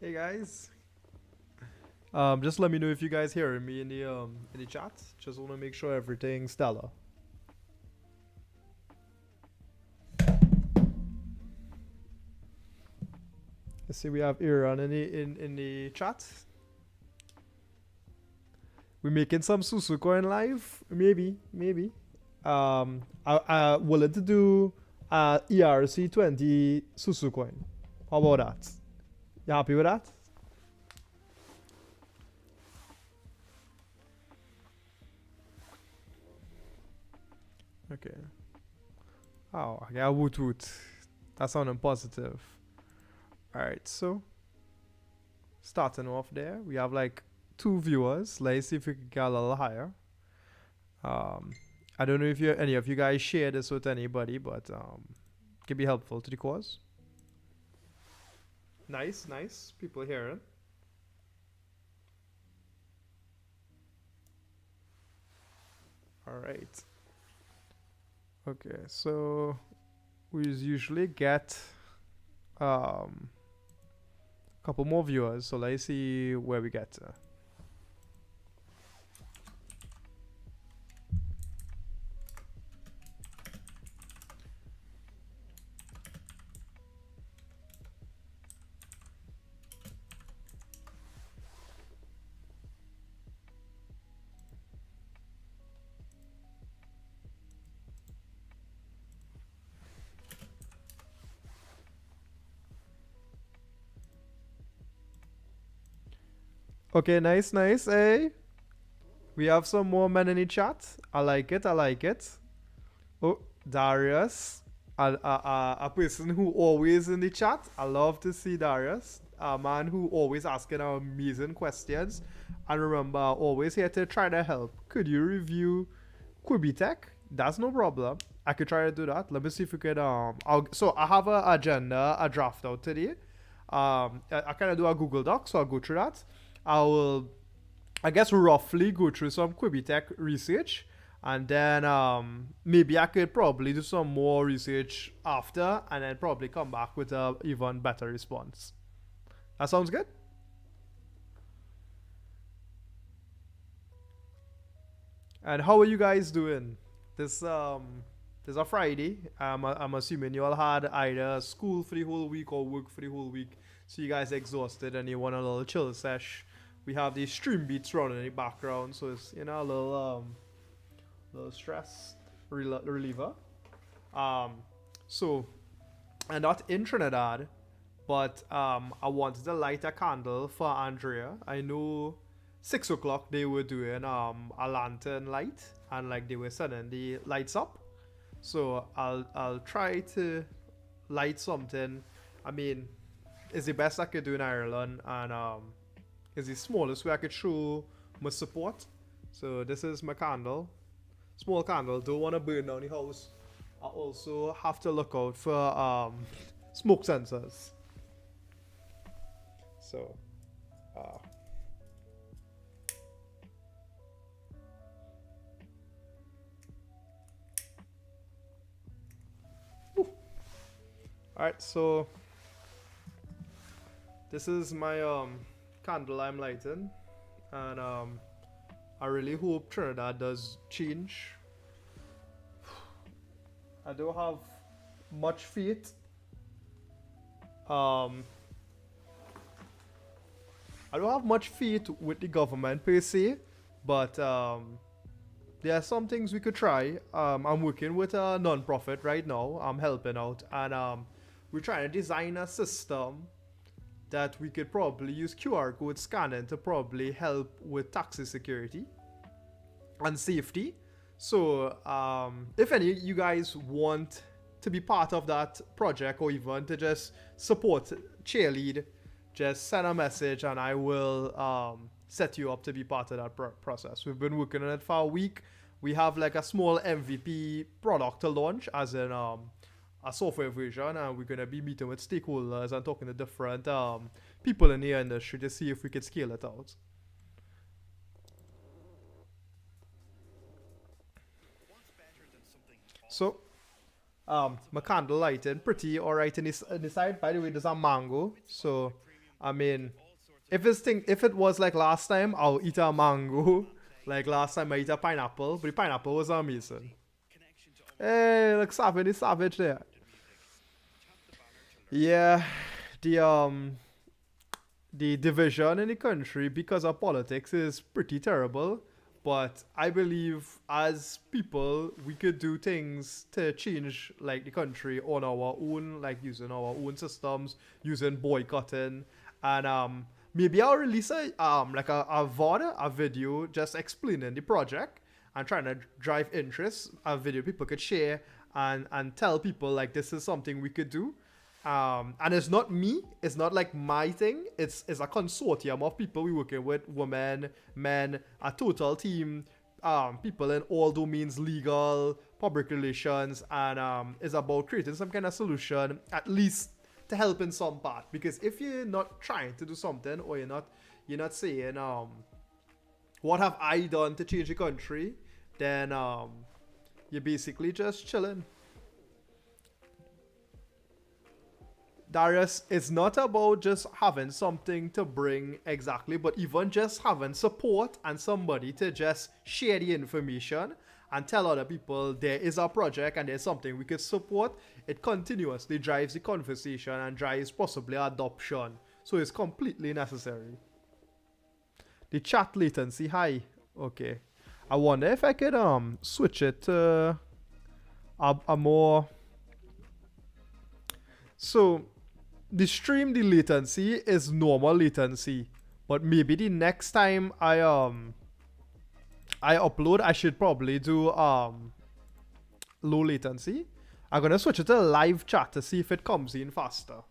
Hey guys. Just let me know if you guys hearing me in the chat. Just want to make sure everything's stellar. Let's see, we have Iran in the chat. We making some Susu coin live? Maybe. I willing to do ERC20 Susu coin. How about that? You happy with that? Okay. Oh, I got woot woot. That sounding positive. Alright, so starting off there, we have like 2 viewers. Let's see if we can get a little higher. Um, I don't know if any of you guys share this with anybody, but it can be helpful to the cause. Nice. People hearing. Alright. Okay, so we usually get a couple more viewers. So let's see where we get to. Okay, nice. Hey, we have some more men in the chat. I like it. Oh, Darius, a person who always in the chat. I love to see Darius, a man who always asking amazing questions. And remember, always here to try to help. Could you review qubittech? That's no problem. I could try to do that. Let me see if we could. So I have a agenda, a draft out today. I kind of do a Google Doc, so I'll go through that. I will, I guess, roughly go through some qubittech research, and then maybe I could probably do some more research after, and then probably come back with a even better response. That sounds good. And how are you guys doing? This a Friday. I'm assuming you all had either school for the whole week or work for the whole week, so you guys exhausted and you want a little chill sesh. We have these stream beats running in the background, so it's a little stress reliever. Um, so and not in Trinidad, but I wanted to light a candle for Andrea. I know 6 o'clock they were doing a lantern light, and like they were setting the lights up. So I'll try to light something. I mean, it's the best I could do in Ireland, and it's the smallest way I could show my support. So this is my candle, small candle. Don't want to burn down the house. I also have to look out for smoke sensors. So, uh, all right. So this is my candle I'm lighting, and I really hope Trinidad does change. I don't have much faith. Um, I don't have much faith with the government per se, but there are some things we could try. I'm working with a non-profit right now. I'm helping out, and we're trying to design a system that we could probably use QR code scanning to probably help with taxi security and safety. So, if any of you guys want to be part of that project or even to just support cheerlead, just send a message and I will set you up to be part of that process. We've been working on it for a week. We have like a small MVP product to launch, as in a software version, and we're going to be meeting with stakeholders and talking to different people in the industry to see if we could scale it out. So, my candle lighting pretty alright in this side. By the way, there's a mango, so I mean, if it was like last time, I'll eat a mango. Like last time I eat a pineapple, but the pineapple was amazing. Hey, look, savage there. Yeah, the the division in the country because of politics is pretty terrible. But I believe as people, we could do things to change like the country on our own, like using our own systems, using boycotting, and maybe I'll release a VOD, a video just explaining the project and trying to drive interest, a video people could share and tell people like this is something we could do. And it's not me, it's not like my thing, it's a consortium of people we working with, women, men, a total team, people in all domains, legal, public relations, and it's about creating some kind of solution, at least to help in some part. Because if you're not trying to do something, or you're not saying what have I done to change the country, then you're basically just chilling. Darius, it's not about just having something to bring exactly, but even just having support and somebody to just share the information and tell other people there is a project and there's something we could support. It continuously drives the conversation and drives possibly adoption. So it's completely necessary. The chat latency high. Okay. I wonder if I could switch it to a more. So the stream, the latency is normal latency, but maybe the next time I upload, I should probably do low latency. I'm gonna switch it to live chat to see if it comes in faster.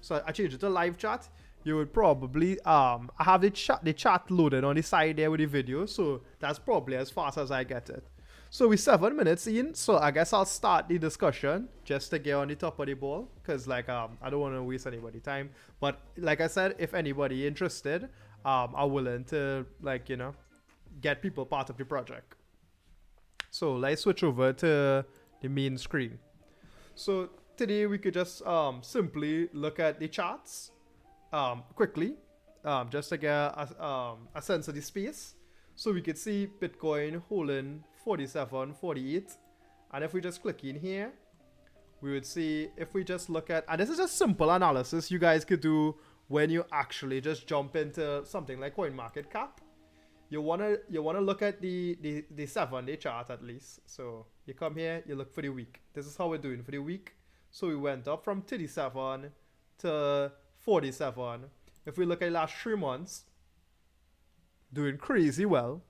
So I change it to live chat. You would probably I have the chat loaded on the side there with the video, so that's probably as fast as I get it. So we're 7 minutes in, so I guess I'll start the discussion just to get on the top of the ball, because like I don't want to waste anybody's time. But like I said, if anybody interested, I'm willing to get people part of the project. So let's switch over to the main screen. So today we could just simply look at the charts quickly, just to get a sense of the space. So we could see Bitcoin holding 47, 48. And if we just click in here, we would see, if we just look at, and this is just simple analysis you guys could do when you actually just jump into something like CoinMarketCap. You wanna look at the 7-day chart at least. So you come here, you look for the week. This is how we're doing for the week. So we went up from 37 to 47. If we look at the last 3 months, doing crazy well.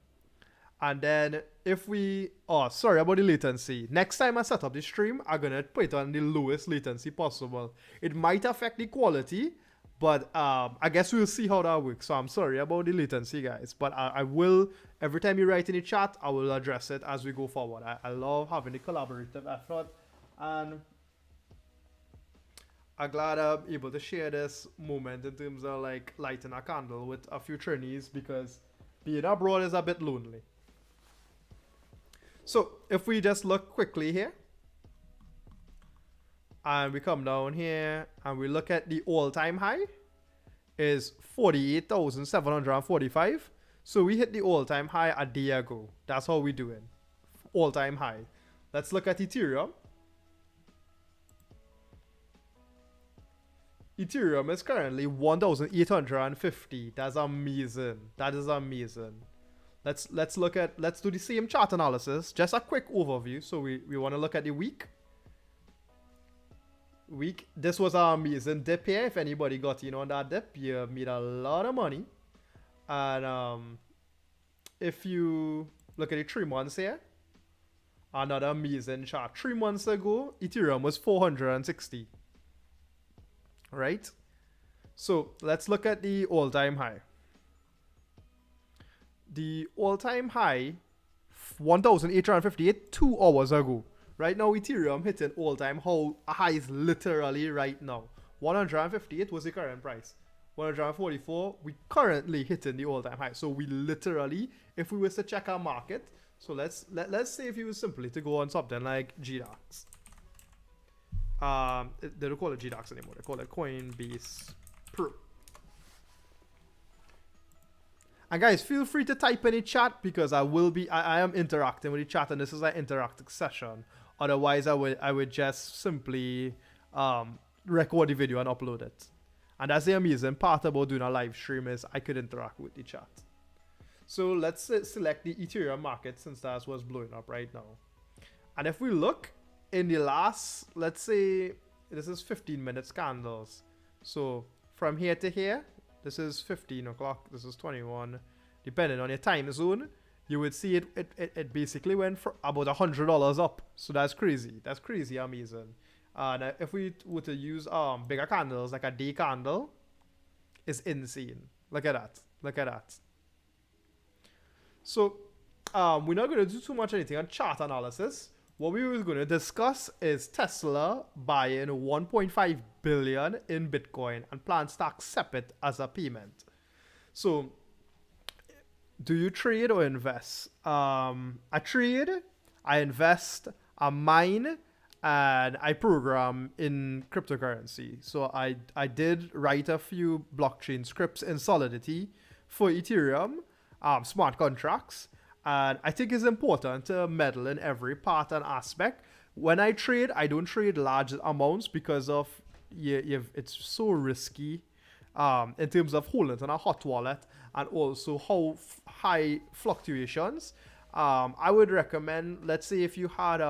And then if we, sorry about the latency. Next time I set up the stream, I'm gonna put it on the lowest latency possible. It might affect the quality, but I guess we'll see how that works. So I'm sorry about the latency, guys. But I will, every time you write in the chat, I will address it as we go forward. I love having the collaborative effort, and I'm glad I'm able to share this moment in terms of like lighting a candle with a few trainees, because being abroad is a bit lonely. So if we just look quickly here, and we come down here and we look at the all-time high is 48,745. So we hit the all-time high a day ago. That's how we doing. All-time high. Let's look at Ethereum. Ethereum is currently 1,850. That's amazing. That is amazing. Let's do the same chart analysis. Just a quick overview. So we want to look at the week. This was an amazing dip here. If anybody got in on that dip, you made a lot of money. And if you look at the 3 months here, another amazing chart. 3 months ago, Ethereum was 460. Right? So let's look at the all-time high. The all-time high, 1,858, 2 hours ago. Right now, Ethereum hitting all-time highs literally right now. 158 was the current price. 144, we currently hitting the all-time high. So we literally, if we was to check our market, so let's say if you was simply to go on something like GDAX. They don't call it GDAX anymore. They call it Coinbase Pro. And guys, feel free to type in the chat because I am interacting with the chat, and this is an interactive session. Otherwise, I would just simply record the video and upload it. And that's the amazing part about doing a live stream is I could interact with the chat. So let's select the Ethereum market since that's what's blowing up right now. And if we look in the last, let's say this is 15 minutes candles. So from here to here, this is 15 o'clock, this is 21. Depending on your time zone, you would see it basically went for about $100 up. So that's crazy. That's crazy amazing. And if we were to use bigger candles, like a day candle, it's insane. Look at that. Look at that. So we're not going to do too much anything on chart analysis. What we were going to discuss is Tesla buying 1.5 billion in Bitcoin and plans to accept it as a payment. So, do you trade or invest? I trade, I invest, I mine, and I program in cryptocurrency. So I did write a few blockchain scripts in Solidity for Ethereum, smart contracts. And I think it's important to meddle in every part and aspect. When I trade, I don't trade large amounts because of it's so risky in terms of holding it on a hot wallet and also how high fluctuations. I would recommend, let's say if you had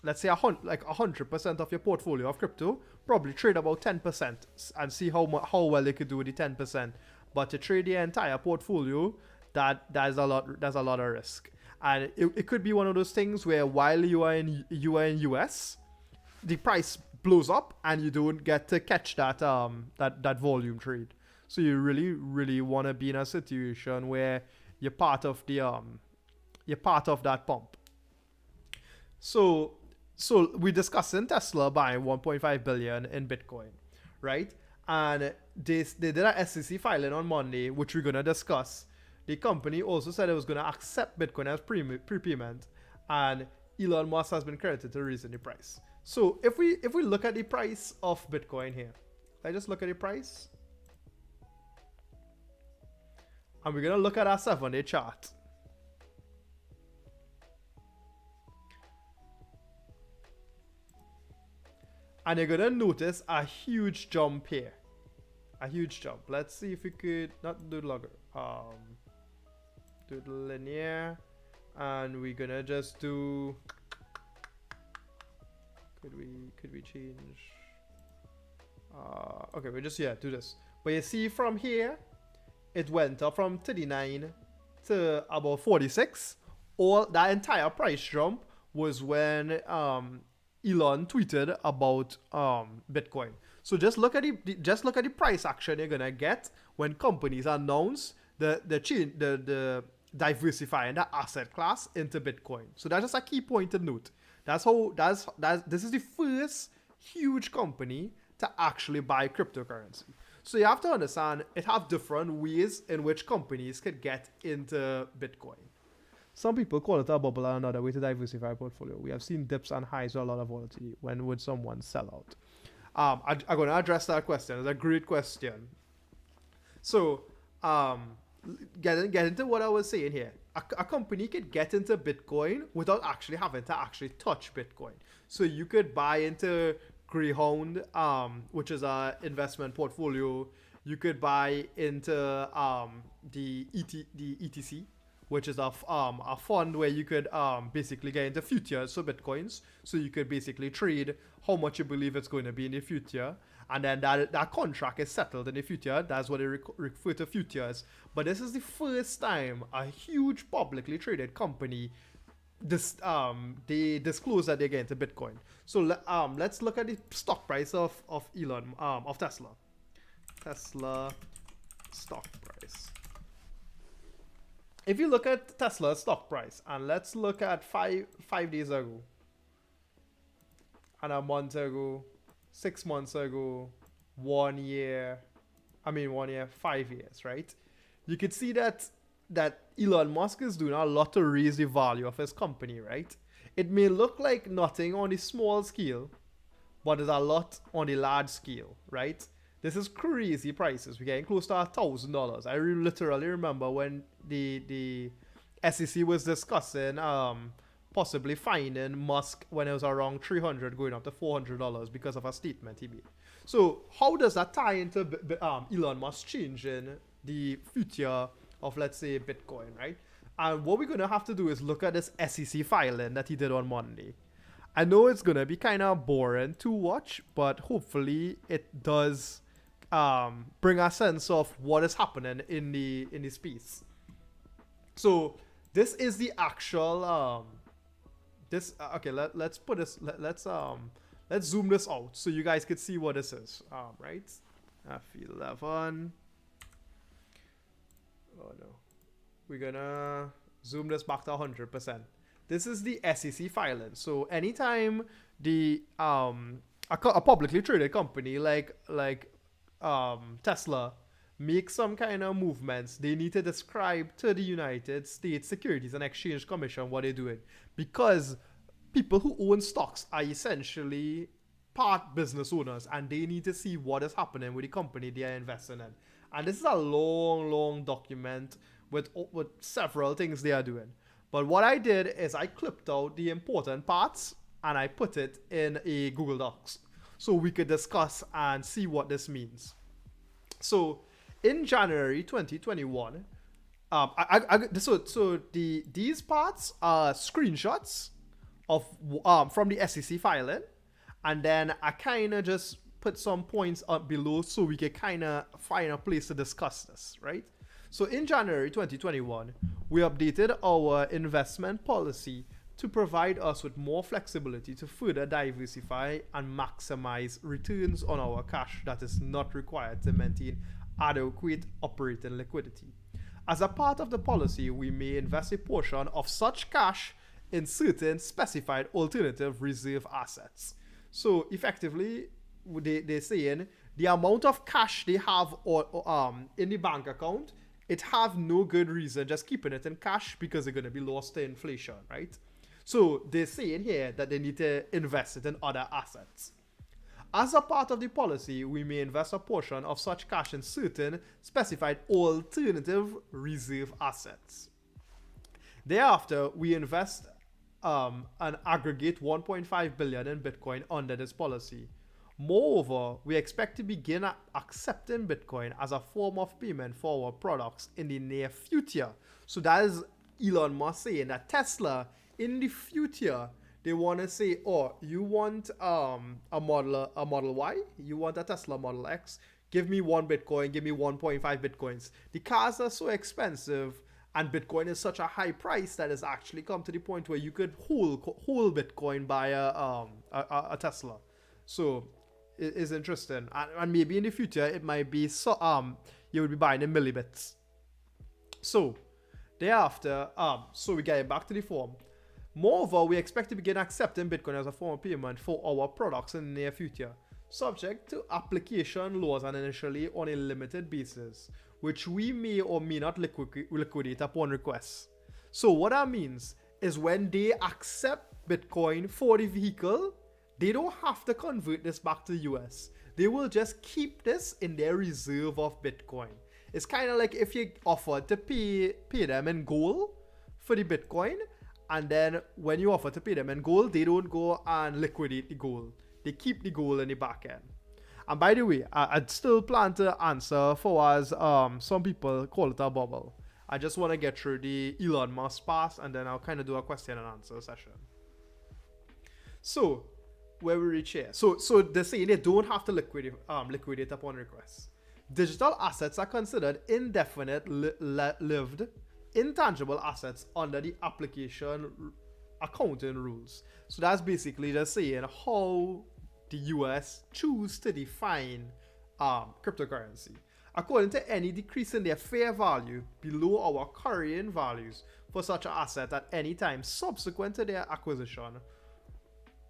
let's say 100% of your portfolio of crypto, probably trade about 10% and see how well they could do with the 10%. But to trade the entire portfolio, that's a lot of risk. And it could be one of those things where while you are in US, the price blows up and you don't get to catch that volume trade. So you really want to be in a situation where you're part of that pump. So we're discussing Tesla buying 1.5 billion in Bitcoin, right? And they did an SEC filing on Monday, which we're gonna discuss. The company also said it was gonna accept Bitcoin as prepayment, and Elon Musk has been credited to raising the price. So if we look at the price of Bitcoin here, I just look at the price, and we're gonna look at our 7-day chart. And you're gonna notice a huge jump here. A huge jump. Let's see if we could not do the logger. Do the linear. And we're gonna just do, could we change? Okay, we just do this. But you see from here, it went up from 39 to about 46. All that entire price jump was when Elon tweeted about Bitcoin. So just look at the price action you're gonna get when companies announce the diversifying the asset class into Bitcoin. So that's just a key point to note. This is the first huge company to actually buy cryptocurrency. So you have to understand it have different ways in which companies could get into Bitcoin. Some people call it a bubble and another way to diversify a portfolio. We have seen dips and highs with a lot of volatility. When would someone sell out? I'm going to address that question. It's a great question. So, get into what I was saying here. A company could get into Bitcoin without actually having to actually touch Bitcoin. So you could buy into Greyhound, which is an investment portfolio. You could buy into the ETC, which is a fund where you could basically get into futures for Bitcoins. So you could basically trade how much you believe it's going to be in the future. And then that contract is settled in the future. That's what they refer to futures. But this is the first time a huge publicly traded company, they disclose that they get into Bitcoin. So let's look at the stock price of Tesla. Tesla stock price. If you look at Tesla's stock price, and let's look at five days ago, and a month ago, 6 months ago, 1 year, 5 years, right? You could see that Elon Musk is doing a lot to raise the value of his company, right? It may look like nothing on the small scale, but there's a lot on the large scale, right? This is crazy prices. We're getting close to $1,000. I literally remember when the SEC was discussing possibly fining Musk when it was around 300 going up to $400 because of a statement he made. So how does that tie into Elon Musk changing the future of, let's say, Bitcoin, right? And what we're going to have to do is look at this SEC filing that he did on Monday. I know it's going to be kind of boring to watch, but hopefully it does bring a sense of what is happening in the space. So this is the actual okay, let's put this let's zoom this out so you guys could see what this is. Right, F11. Oh no, we're gonna zoom this back to 100%. This is the SEC filing. So anytime the a publicly traded company like Tesla make some kind of movements, they need to describe to the United States Securities and Exchange Commission what they're doing, because people who own stocks are essentially part business owners, and they need to see what is happening with the company they are investing in. And this is a long document with several things they are doing. But what I did is I clipped out the important parts and I put it in a Google Docs so we could discuss and see what this means. So in January 2021, these parts are screenshots of from the SEC filing, and then I kind of just put some points up below so we can kind of find a place to discuss this, right? So in January 2021, we updated our investment policy to provide us with more flexibility to further diversify and maximize returns on our cash that is not required to maintain adequate operating liquidity. As a part of the policy, we may invest a portion of such cash in certain specified alternative reserve assets. So effectively, they're saying the amount of cash they have in the bank account, it have no good reason just keeping it in cash because they're going to be lost to inflation, right? So they're saying here that they need to invest it in other assets. As a part of the policy, we may invest a portion of such cash in certain specified alternative reserve assets. Thereafter, we invest an aggregate 1.5 billion in Bitcoin under this policy. Moreover, we expect to begin accepting Bitcoin as a form of payment for our products in the near future. So that is Elon Musk saying that Tesla, in the future, they want to say, oh, you want a Model Y, you want a Tesla Model X, give me 1 Bitcoin, give me 1.5 Bitcoins. The cars are so expensive, and Bitcoin is such a high price that it's actually come to the point where you could whole Bitcoin buy a Tesla. So it is interesting, and maybe in the future it might be you would be buying in millibits. So thereafter, so we get back to the form. Moreover, we expect to begin accepting Bitcoin as a form of payment for our products in the near future, subject to application laws and initially on a limited basis, which we may or may not liquidate upon request. So what that means is when they accept Bitcoin for the vehicle, they don't have to convert this back to US. They will just keep this in their reserve of Bitcoin. It's kind of like if you offer to pay them in gold for the Bitcoin, and then when you offer to pay them in gold, they don't go and liquidate the gold. They keep the gold in the back end. And by the way, I'd still plan to answer for as some people call it a bubble. I just want to get through the Elon Musk pass, and then I'll kind of do a question and answer session. So where we reach here. So they're saying they don't have to liquidate upon request. Digital assets are considered indefinite lived intangible assets under the application accounting rules. So that's basically just saying how the US choose to define cryptocurrency. According to any decrease in their fair value below our current values for such an asset at any time subsequent to their acquisition,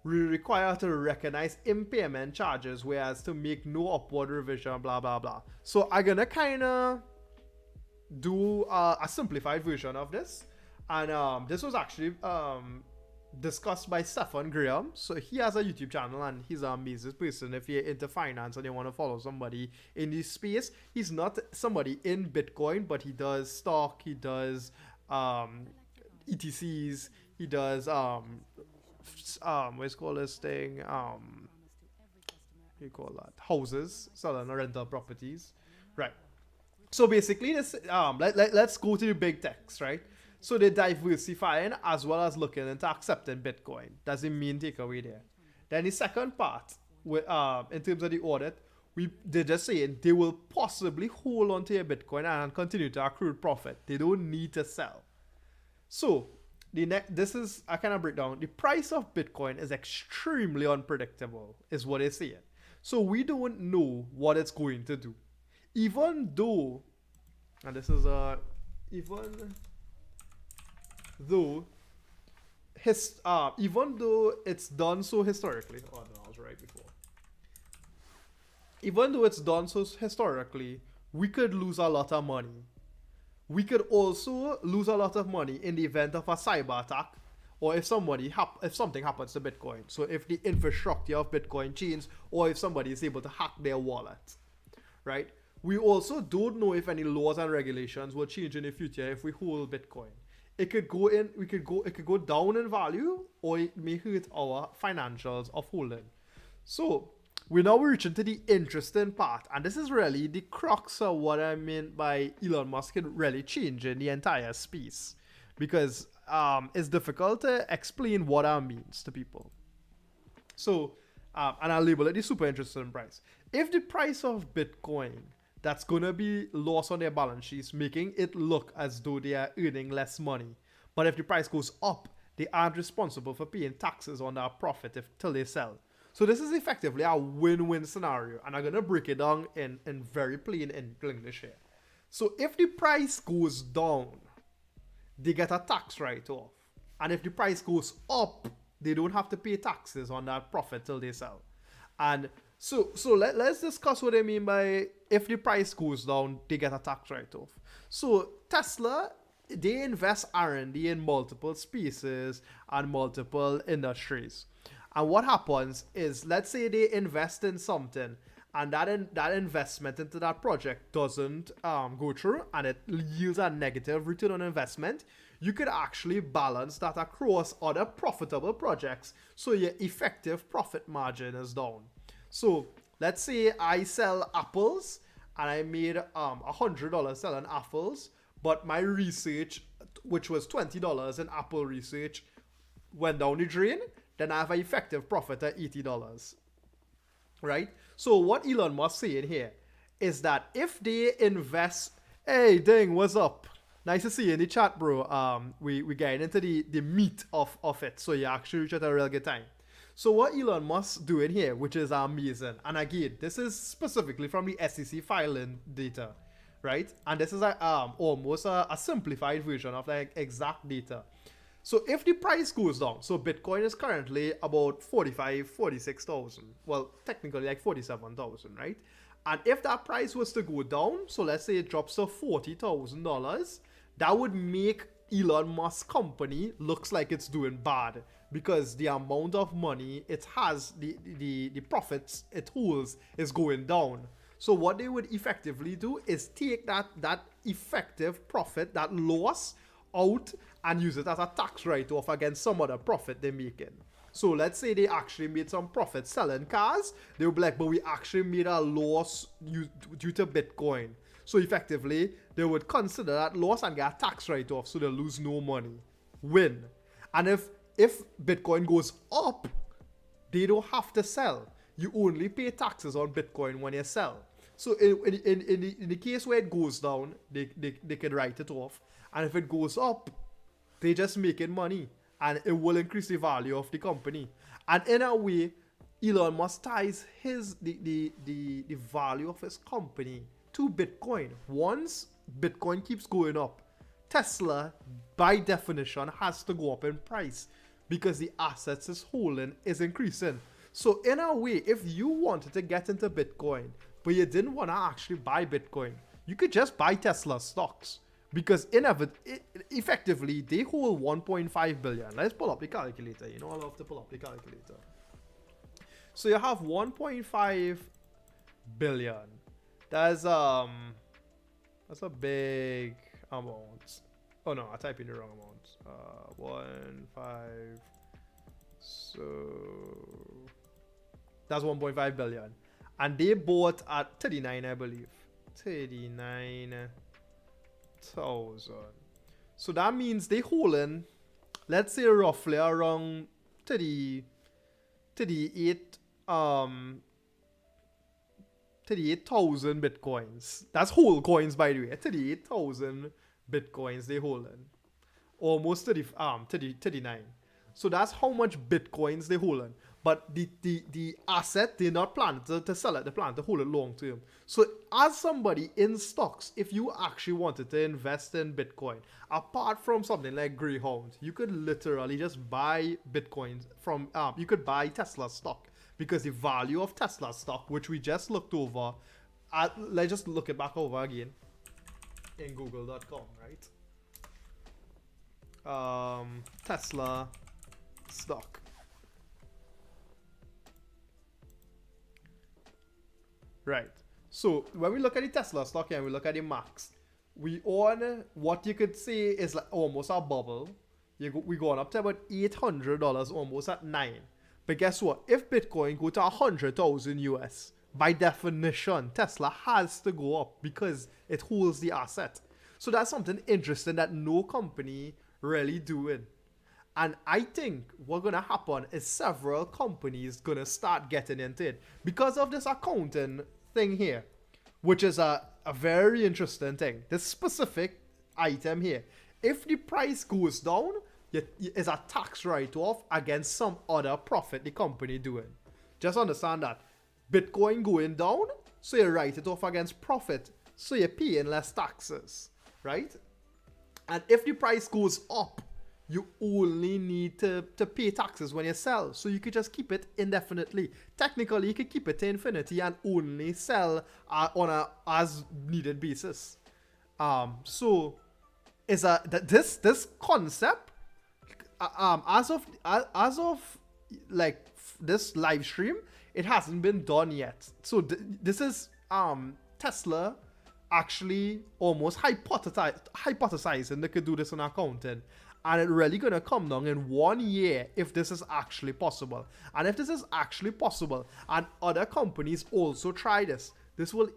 we require to recognize impairment charges, whereas to make no upward revision, blah blah blah. So I'm gonna kind of do a simplified version of this, and this was actually discussed by Stefan Graham. So he has a YouTube channel and he's an amazing person. If you're into finance and you want to follow somebody in this space, he's not somebody in Bitcoin, but he does stock, he does ETCs, he does what's called this thing you call that houses, selling rental properties, right? So basically, this let's go to the big techs, right? So they're diversifying as well as looking into accepting Bitcoin. That's the main takeaway there. Then the second part, in terms of the audit, they're just saying they will possibly hold on to your Bitcoin and continue to accrue profit. They don't need to sell. So this is a kind of breakdown. The price of Bitcoin is extremely unpredictable, is what they're saying. So we don't know what it's going to do. Even though, and this is even though even though it's done so historically, oh no, I was right before. Even though it's done so historically, we could lose a lot of money. We could also lose a lot of money in the event of a cyber attack, or if something happens to Bitcoin. So if the infrastructure of Bitcoin changes, or if somebody is able to hack their wallet, right? We also don't know if any laws and regulations will change in the future if we hold Bitcoin. It could go down in value, or it may hurt our financials of holding. So we're now reaching to the interesting part, and this is really the crux of what I mean by Elon Musk really changing the entire space, because it's difficult to explain what that means to people. So, and I'll label it the super interesting price. If the price of Bitcoin that's going to be lost on their balance sheets, making it look as though they are earning less money. But if the price goes up, they aren't responsible for paying taxes on that profit till they sell. So this is effectively a win-win scenario. And I'm going to break it down in very plain English here. So if the price goes down, they get a tax write-off. And if the price goes up, they don't have to pay taxes on that profit till they sell. And so let's discuss what I mean by if the price goes down, they get a tax write-off. So Tesla, they invest R&D in multiple spaces and multiple industries. And what happens is, let's say they invest in something and that investment into that project doesn't go through and it yields a negative return on investment. You could actually balance that across other profitable projects so your effective profit margin is down. So let's say I sell apples and I made $100 selling apples, but my research, which was $20 in apple research, went down the drain. Then I have an effective profit at $80, right? So what Elon Musk saying here is that if they invest, hey Ding, what's up? Nice to see you in the chat, bro. We getting into the meat of it, so you actually reach at a real good time. So what Elon Musk doing here, which is amazing, and again, this is specifically from the SEC filing data, right? And this is almost a simplified version of like exact data. So if the price goes down, so Bitcoin is currently about 46,000. Well, technically like 47,000, right? And if that price was to go down, so let's say it drops to $40,000, that would make Elon Musk's company looks like it's doing bad, because the amount of money it has, the profits it holds is going down. So what they would effectively do is take that effective profit, that loss, out and use it as a tax write-off against some other profit they're making. So let's say they actually made some profit selling cars, they would be like, but we actually made a loss due to Bitcoin. So effectively, they would consider that loss and get a tax write-off, so they lose no money. Win. And if Bitcoin goes up, they don't have to sell. You only pay taxes on Bitcoin when you sell. So in the case where it goes down, they can write it off. And if it goes up, they just making money. And it will increase the value of the company. And in a way, Elon Musk ties the value of his company to Bitcoin. Once Bitcoin keeps going up, Tesla, by definition, has to go up in price because the assets it's holding is increasing. So in a way, if you wanted to get into Bitcoin, but you didn't want to actually buy Bitcoin, you could just buy Tesla stocks. because effectively they hold 1.5 billion. Let's pull up the calculator. You know, I love to pull up the calculator. So you have 1.5 billion. That's a big amount. Oh no, I typed in the wrong amount. 1.5. So that's 1.5 billion, and they bought at 39, I believe. 39,000. So that means they holding, let's say roughly around 38,000 bitcoins. That's whole coins, by the way. 38,000 bitcoins they holding. Almost 39. So that's how much bitcoins they holding. But the asset, they're not planning to sell it. They plan to hold it long term. So as somebody in stocks, if you actually wanted to invest in Bitcoin, apart from something like Greyhound, you could literally just buy Bitcoins from, you could buy Tesla stock. Because the value of Tesla stock, which we just looked over, let's just look it back over again in google.com, right? Tesla stock. Right. So when we look at the Tesla stock and we look at the max, we own what you could say is like almost a bubble. We going up to about $800, almost at 9. But guess what? If Bitcoin go to 100,000 US, by definition, Tesla has to go up because it holds the asset. So that's something interesting that no company really doing. And I think what's going to happen is several companies going to start getting into it because of this accounting thing here, which is a very interesting thing. This specific item here, if the price goes down, it's a tax write-off against some other profit the company doing. Just understand that. Bitcoin going down, so you write it off against profit, so you're paying less taxes, right? And if the price goes up, you only need to pay taxes when you sell. So you could just keep it indefinitely. Technically, you could keep it to infinity and only sell on a as needed basis. So is this concept as of like this live stream, it hasn't been done yet. So this is Tesla actually almost hypothesizing they could do this in accounting. And it's really going to come down in 1 year if this is actually possible. And if this is actually possible, and other companies also try this will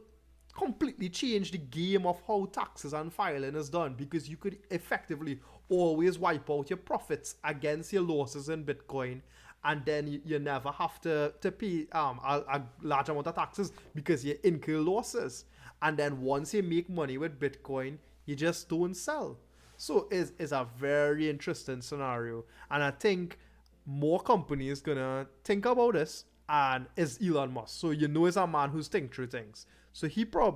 completely change the game of how taxes and filing is done, because you could effectively always wipe out your profits against your losses in Bitcoin, and then you never have to pay a large amount of taxes because you incur losses. And then once you make money with Bitcoin, you just don't sell. So it's a very interesting scenario. And I think more companies gonna think about this, and it's Elon Musk. So you know it's a man who's think through things. So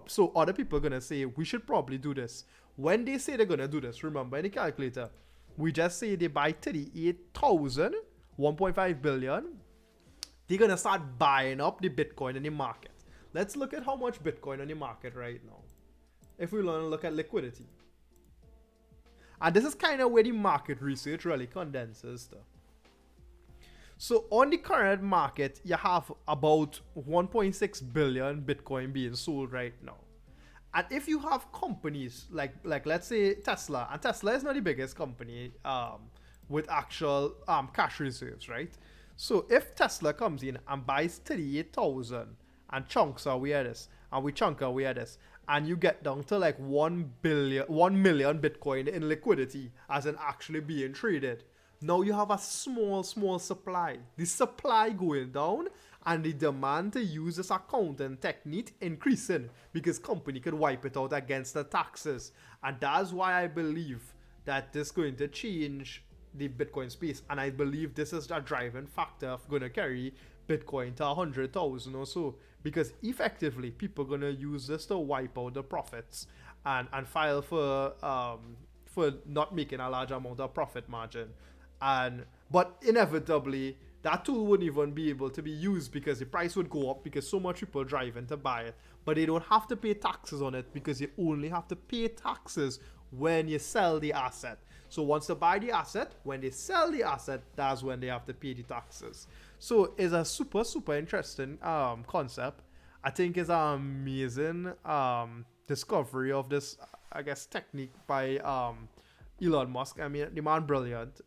so other people are gonna say we should probably do this. When they say they're gonna do this, remember in the calculator, we just say they buy 38,000, 1.5 billion. They're gonna start buying up the Bitcoin in the market. Let's look at how much Bitcoin on the market right now. If we want to look at liquidity. And this is kind of where the market research really condenses stuff. So on the current market, you have about 1.6 billion Bitcoin being sold right now. And if you have companies like let's say Tesla, and Tesla is not the biggest company with actual cash reserves, right? So if Tesla comes in and buys 38,000 and chunks away at this, and we chunk away at this, and you get down to like 1 million Bitcoin in liquidity as in actually being traded. Now you have a small supply. The supply going down and the demand to use this accounting technique increasing because company could wipe it out against the taxes. And that's why I believe that this is going to change the Bitcoin space. And I believe this is a driving factor of going to carry Bitcoin to 100,000 or so, because effectively people are going to use this to wipe out the profits and file for not making a large amount of profit margin. But inevitably that tool wouldn't even be able to be used because the price would go up because so much people driving to buy it. But they don't have to pay taxes on it because you only have to pay taxes when you sell the asset. So once they buy the asset, when they sell the asset, that's when they have to pay the taxes. So it's a super, super interesting concept. I think it's an amazing discovery of this, I guess, technique by Elon Musk. I mean, the man brilliant.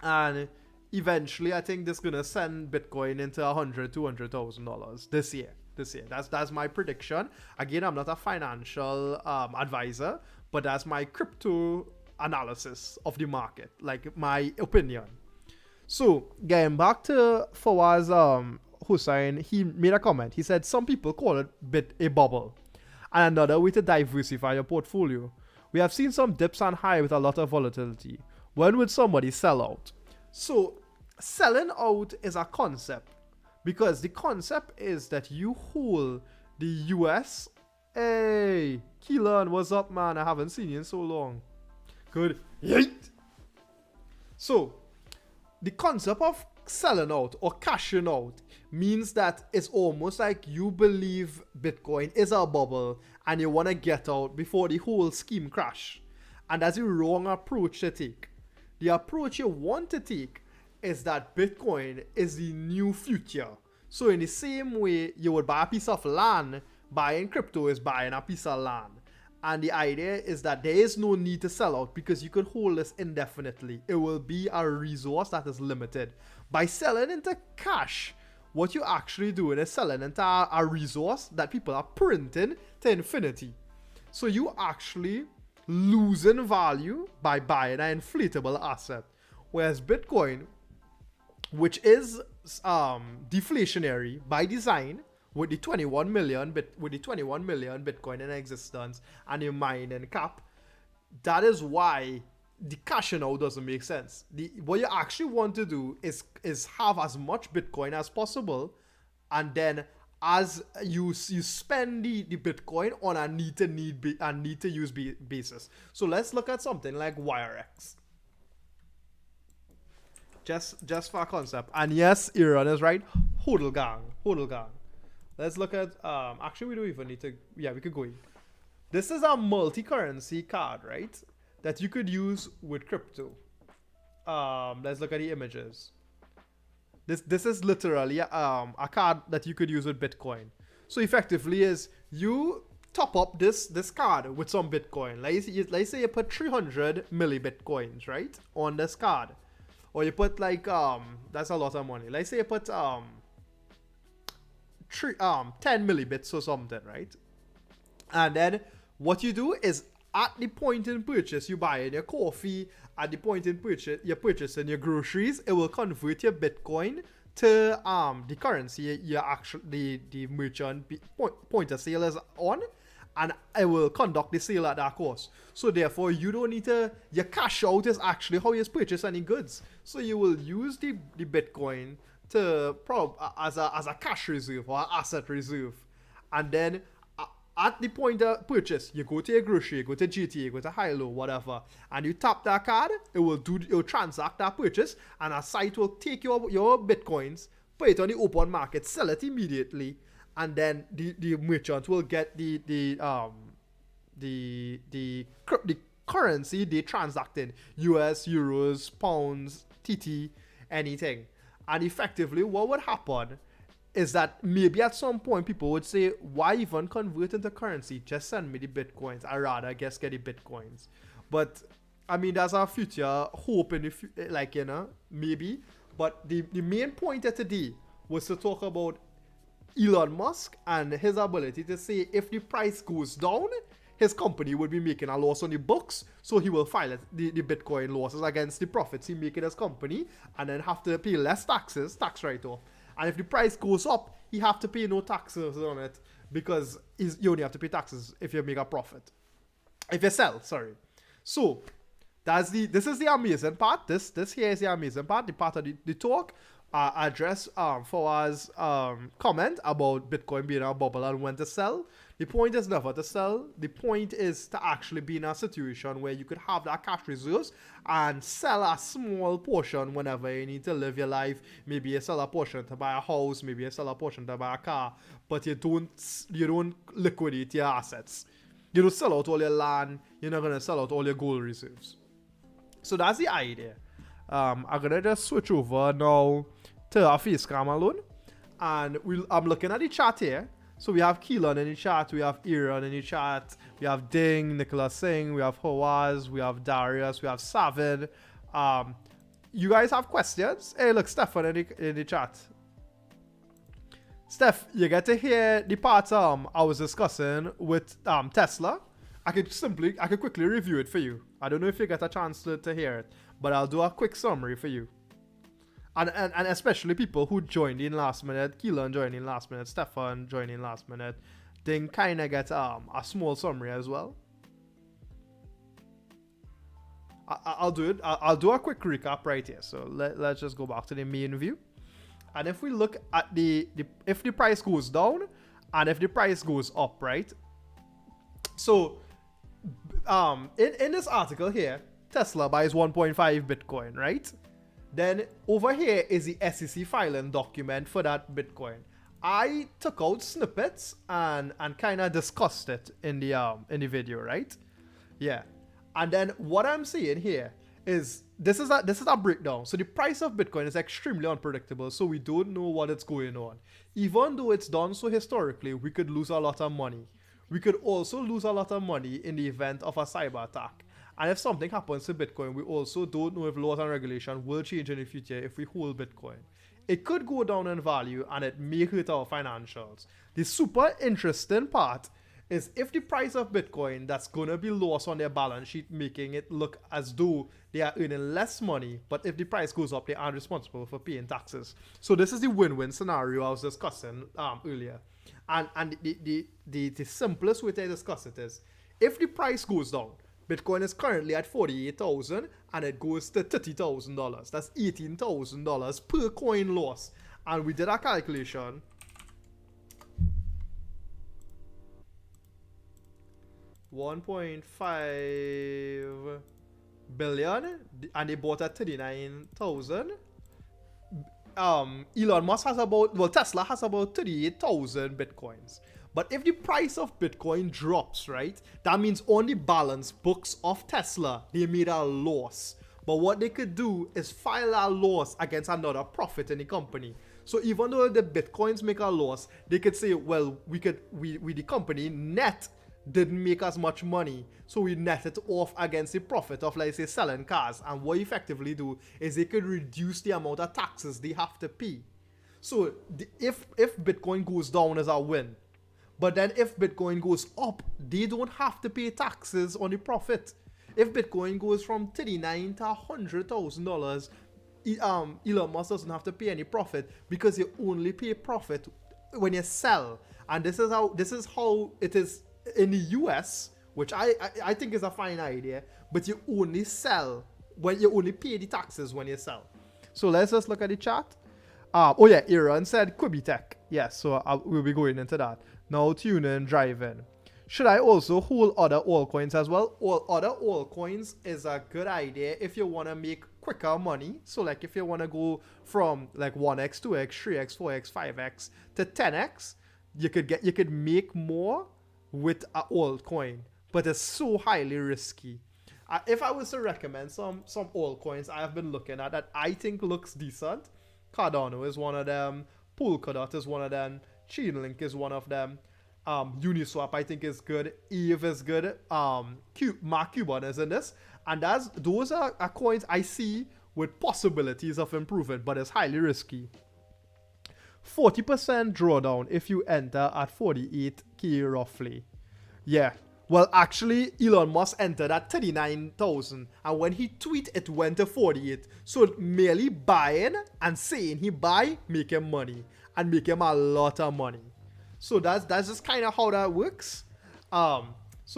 And eventually, I think this is gonna send Bitcoin into $100,000-$200,000 this year. This year, that's my prediction. Again, I'm not a financial advisor, but that's my crypto analysis of the market, like my opinion. So getting back to Fawaz Hussain, he made a comment. He said some people call it a bubble, and another way to diversify your portfolio. We have seen some dips and high with a lot of volatility. When would somebody sell out? So selling out is a concept, because the concept is that you hold the US. Hey, Keelan, what's up, man? I haven't seen you in so long. Good. Yeet. So the concept of selling out or cashing out means that it's almost like you believe Bitcoin is a bubble and you want to get out before the whole scheme crash. And that's the wrong approach to take. The approach you want to take is that Bitcoin is the new future. So in the same way you would buy a piece of land, buying crypto is buying a piece of land. And the idea is that there is no need to sell out because you could hold this indefinitely. It will be a resource that is limited. By selling into cash, what you're actually doing is selling into a resource that people are printing to infinity. So you actually losing value by buying an inflatable asset. Whereas Bitcoin, which is deflationary by design, with the 21 million Bitcoin in existence and the mining cap, that is why the cashing out doesn't make sense. What you actually want to do is have as much Bitcoin as possible, and then as you spend the Bitcoin on a need to use basis. So let's look at something like WireX. Just for a concept. And yes, Aaron is right. Hodl gang. Let's look at, actually we don't even need to, yeah, we could go in. This is a multi-currency card, right? That you could use with crypto. Let's look at the images. This is literally a card that you could use with Bitcoin. So effectively is you top up this card with some Bitcoin. Let's say you put 300 millibitcoins, right, on this card. Or you put like, that's a lot of money. Let's say you put 10 millibits or something, right? And then what you do is at the point in purchase, you buy your coffee. At the point in purchase, you're purchasing your groceries. It will convert your Bitcoin to the currency you actually the merchant point of sale is on, and it will conduct the sale at that cost. So therefore, you don't need to. Your cash out is actually how you purchase any goods. So you will use the Bitcoin to as a cash reserve or asset reserve, and then at the point of purchase, you go to your grocery, you go to GTA, you go to Hilo, whatever, and you tap that card. It will transact that purchase, and a site will take your Bitcoins, put it on the open market, sell it immediately, and then the merchant will get the currency they transact in: US, euros, pounds, TT, anything. And effectively, what would happen is that maybe at some point people would say, why even convert into currency? Just send me the Bitcoins. I rather, I guess, get the Bitcoins. But I mean, that's our future hope in the like, you know, maybe. But the main point of today was to talk about Elon Musk and his ability to say if the price goes down, his company would be making a loss on the books, so he will file the Bitcoin losses against the profits he make in his company, and then have to pay less tax write-off. And if the price goes up, he have to pay no taxes on it, because you only have to pay taxes if you make a profit. If you sell, sorry. So this is the amazing part. This here is the amazing part. The part of the talk address Fawaz's comment about Bitcoin being a bubble and when to sell. The point is never to sell. The point is to actually be in a situation where you could have that cash reserves and sell a small portion whenever you need to live your life. Maybe you sell a portion to buy a house, maybe you sell a portion to buy a car, but you don't liquidate your assets. You don't sell out all your land. You're not gonna sell out all your gold reserves. So that's the idea. I'm gonna just switch over now to our face cam alone, and I'm looking at the chat here. So we have Keelan in the chat, we have Aaron in the chat, we have Ding, Nicholas Singh, we have Hawaz, we have Darius, we have Savin. You guys have questions? Hey, look, Stefan in the chat. Steph, you get to hear the part I was discussing with Tesla. I could quickly review it for you. I don't know if you get a chance to hear it, but I'll do a quick summary for you. And especially people who joined in last minute, Keelan joined in last minute, Stefan joined in last minute, they kind of get a small summary as well. I'll do it. I'll do a quick recap right here. So let's just go back to the main view. And if we look at if the price goes down and if the price goes up, right? So in this article here, Tesla buys 1.5 Bitcoin, right? Then over here is the SEC filing document for that Bitcoin. I took out snippets and kind of discussed it in the video, right? Yeah. And then what I'm seeing here is this is a breakdown. So the price of Bitcoin is extremely unpredictable, so we don't know what is going on. Even though it's done so historically, we could lose a lot of money. We could also lose a lot of money in the event of a cyber attack. And if something happens to Bitcoin, we also don't know if laws and regulation will change in the future if we hold Bitcoin. It could go down in value and it may hurt our financials. The super interesting part is if the price of Bitcoin that's going to be lost on their balance sheet, making it look as though they are earning less money, but if the price goes up, they aren't responsible for paying taxes. So this is the win-win scenario I was discussing earlier. And the simplest way to discuss it is, if the price goes down, Bitcoin is currently at $48,000 and it goes to $30,000. That's $18,000 per coin loss. And we did our calculation. $1.5 billion and they bought at 39,000. Elon Musk has Tesla has about 38,000 Bitcoins. But if the price of Bitcoin drops, right, that means on the balance books of Tesla, they made a loss. But what they could do is file a loss against another profit in the company. So even though the Bitcoins make a loss, they could say, well, we the company net didn't make as much money, so we net it off against the profit of, like, say, selling cars. And what you effectively do is they could reduce the amount of taxes they have to pay. So if Bitcoin goes down, is a win. But then if Bitcoin goes up, they don't have to pay taxes on the profit. If Bitcoin goes from $39,000 to $100,000, Elon Musk doesn't have to pay any profit, because you only pay profit when you sell. And this is how it is in the US, which I think is a fine idea, but you only sell when you only pay the taxes when you sell. So let's just look at the chart. Oh yeah, Aaron said qubittech. Yes, so we'll be going into that. Now tune in, drive in. Should I also hold other altcoins as well? Other altcoins is a good idea if you want to make quicker money. So like if you want to go from like 1x, 2x, 3x, 4x, 5x to 10x, you could make more with an altcoin, but it's so highly risky. If I was to recommend some altcoins I have been looking at that I think looks decent, Cardano is one of them, Polkadot is one of them, Chainlink is one of them, Uniswap I think is good, Eve is good, Mark Cuban is in this, and those are coins I see with possibilities of improvement, but it's highly risky. 40% drawdown if you enter at 48k roughly. Yeah. Well, actually, Elon Musk entered at 39,000, and when he tweeted, it went to 48. So merely buying and saying he buy, make him money, and make him a lot of money. So that's just kind of how that works. So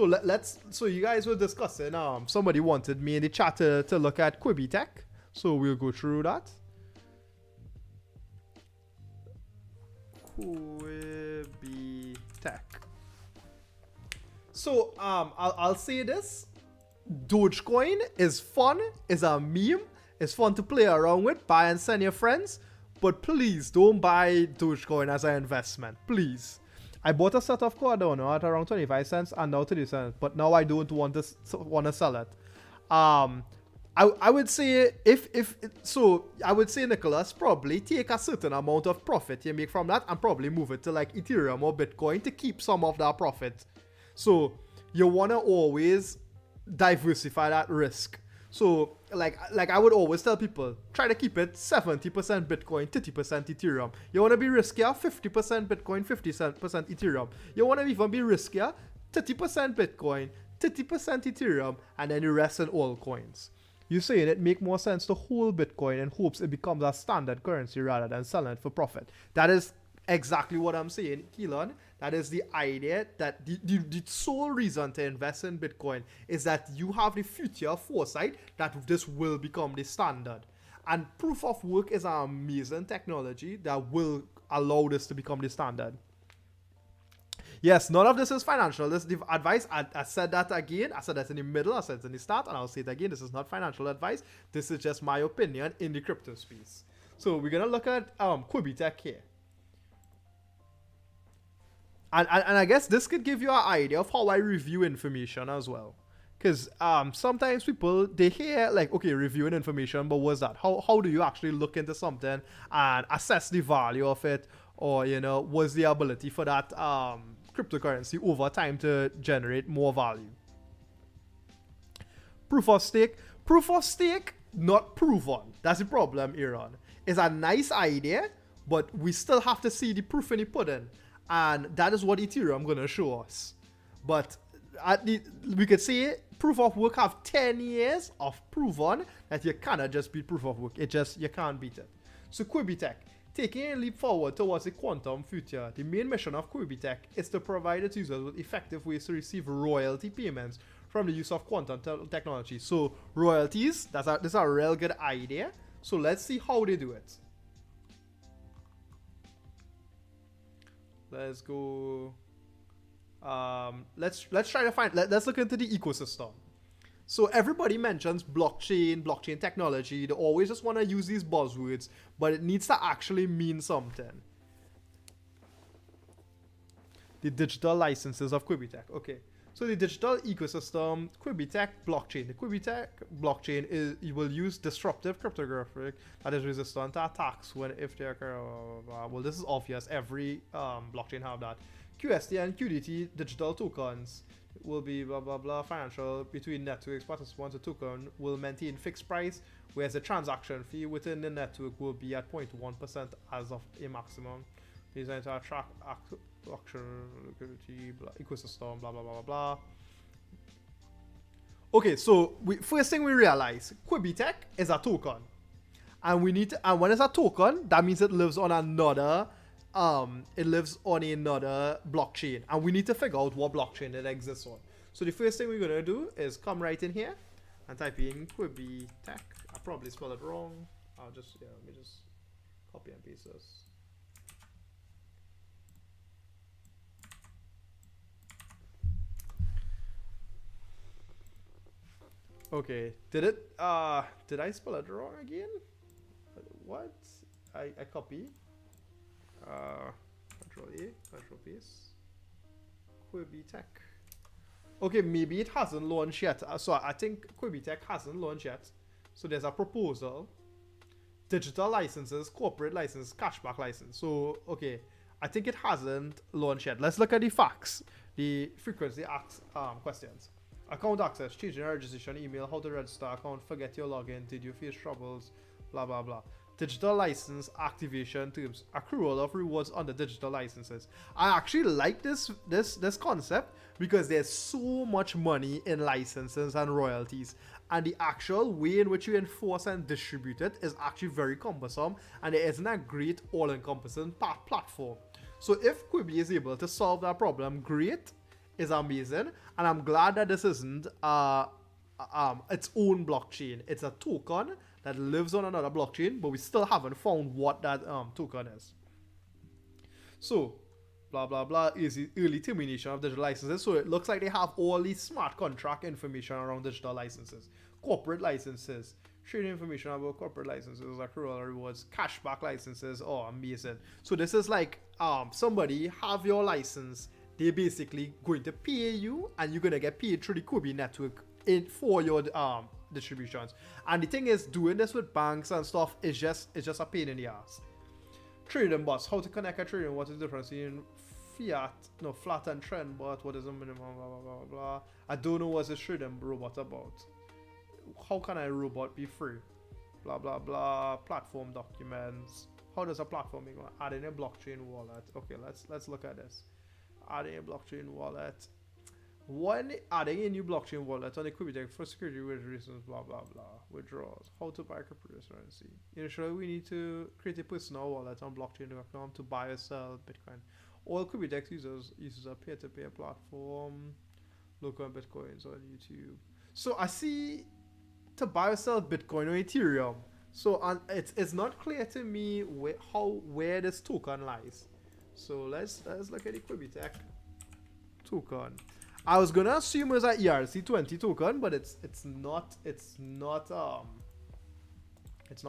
you guys were discussing. Somebody wanted me in the chat to look at qubittech, so we'll go through that. qubittech. So I'll say this: Dogecoin is fun, is a meme, it's fun to play around with, buy and send your friends, but please don't buy Dogecoin as an investment, please. I bought a set of Cardano at around 25 cents and now 30 cents, but now I don't want to sell it. I would say I would say, Nicholas, probably take a certain amount of profit you make from that and probably move it to like Ethereum or Bitcoin to keep some of that profit. So you want to always diversify that risk. So like I would always tell people, try to keep it 70% Bitcoin, 30% Ethereum. You want to be riskier, 50% Bitcoin, 50% Ethereum. You want to even be riskier, 30% Bitcoin, 30% Ethereum, and then the rest in all coins. You saying it make more sense to hold Bitcoin in hopes it becomes a standard currency rather than selling it for profit. That is exactly what I'm saying, Elon. That is the idea that the sole reason to invest in Bitcoin is that you have the future foresight that this will become the standard. And proof of work is an amazing technology that will allow this to become the standard. Yes, none of this is financial. This is the advice. I said that again. I said that in the middle. I said it in the start. And I'll say it again. This is not financial advice. This is just my opinion in the crypto space. So we're going to look at qubittech here. And I guess this could give you an idea of how I review information as well. Because sometimes people, they hear like, okay, reviewing information, but what's that? How do you actually look into something and assess the value of it? Or, what's the ability for that cryptocurrency over time to generate more value? Proof of stake, not proven. That's the problem, Aaron. It's a nice idea, but we still have to see the proof in the pudding. And that is what Ethereum going to show us. But we could say proof of work have 10 years of proven that you cannot just beat proof of work. You can't beat it. So qubittech, taking a leap forward towards the quantum future, the main mission of qubittech is to provide its users with effective ways to receive royalty payments from the use of quantum technology. So royalties, that's a real good idea. So let's see how they do it. Let's go. Let's try to find. Let's look into the ecosystem. So everybody mentions blockchain technology. They always just want to use these buzzwords, but it needs to actually mean something. The digital licenses of qubittech. Okay. So the digital ecosystem, qubittech blockchain. The qubittech blockchain you will use disruptive cryptographic that is resistant to attacks if they occur. Well, this is obvious. Every blockchain have that. QST and QDT digital tokens will be blah blah blah financial between networks. Participants. The token will maintain fixed price, whereas the transaction fee within the network will be at 0.1% as of a maximum. Designed to attract action, liquidity, ecosystem, blah blah blah blah blah. Okay, so first thing we realize, qubittech is a token, and when it's a token, that means it lives on another blockchain, and we need to figure out what blockchain it exists on. So the first thing we're gonna do is come right in here and type in qubittech. I probably spelled it wrong. Let me just copy and paste this. Okay, did I spell it wrong again? What? I copy. Control A, Control paste. qubittech. Okay, maybe it hasn't launched yet. So I think qubittech hasn't launched yet. So there's a proposal. Digital licenses, corporate license, cashback license. So, okay, I think it hasn't launched yet. Let's look at the facts. The frequency asked questions. Account access, changing registration, email, how to register account, forget your login, did you face troubles, blah blah blah. Digital license activation terms, accrual of rewards under digital licenses. I actually like this concept because there's so much money in licenses and royalties, and the actual way in which you enforce and distribute it is actually very cumbersome, and it isn't a great all-encompassing platform. So if Quibi is able to solve that problem, great. Is amazing, and I'm glad that this isn't its own blockchain. It's a token that lives on another blockchain, but we still haven't found what that token is. So, blah blah blah is the early termination of digital licenses. So it looks like they have all these smart contract information around digital licenses, corporate licenses, Trading information about corporate licenses, accrual rewards, cashback licenses. Oh, amazing. So this is like somebody have your license. They're basically going to pay you, and you're gonna get paid through the Quibi network for your distributions. And the thing is, doing this with banks and stuff is just a pain in the ass. Trading bots. How to connect a trading? What is the difference in flat and trend bot? What is the minimum? Blah blah blah blah. I don't know what's a trading robot about. How can a robot be free? Blah blah blah. Platform documents. How does a platform make one? Adding a blockchain wallet. Okay, let's look at this. Adding a blockchain wallet. When adding a new blockchain wallet on a qubittech for security reasons, blah blah blah. Withdrawals. How to buy cryptocurrency. Initially, we need to create a personal wallet on blockchain.com to buy or sell Bitcoin. All qubittech users a peer-to-peer platform. Look on Bitcoins on YouTube. So I see to buy or sell Bitcoin or Ethereum. So it's not clear to me where this token lies. So let's look at the qubittech token. I was gonna assume it was an ERC20 token, but it's not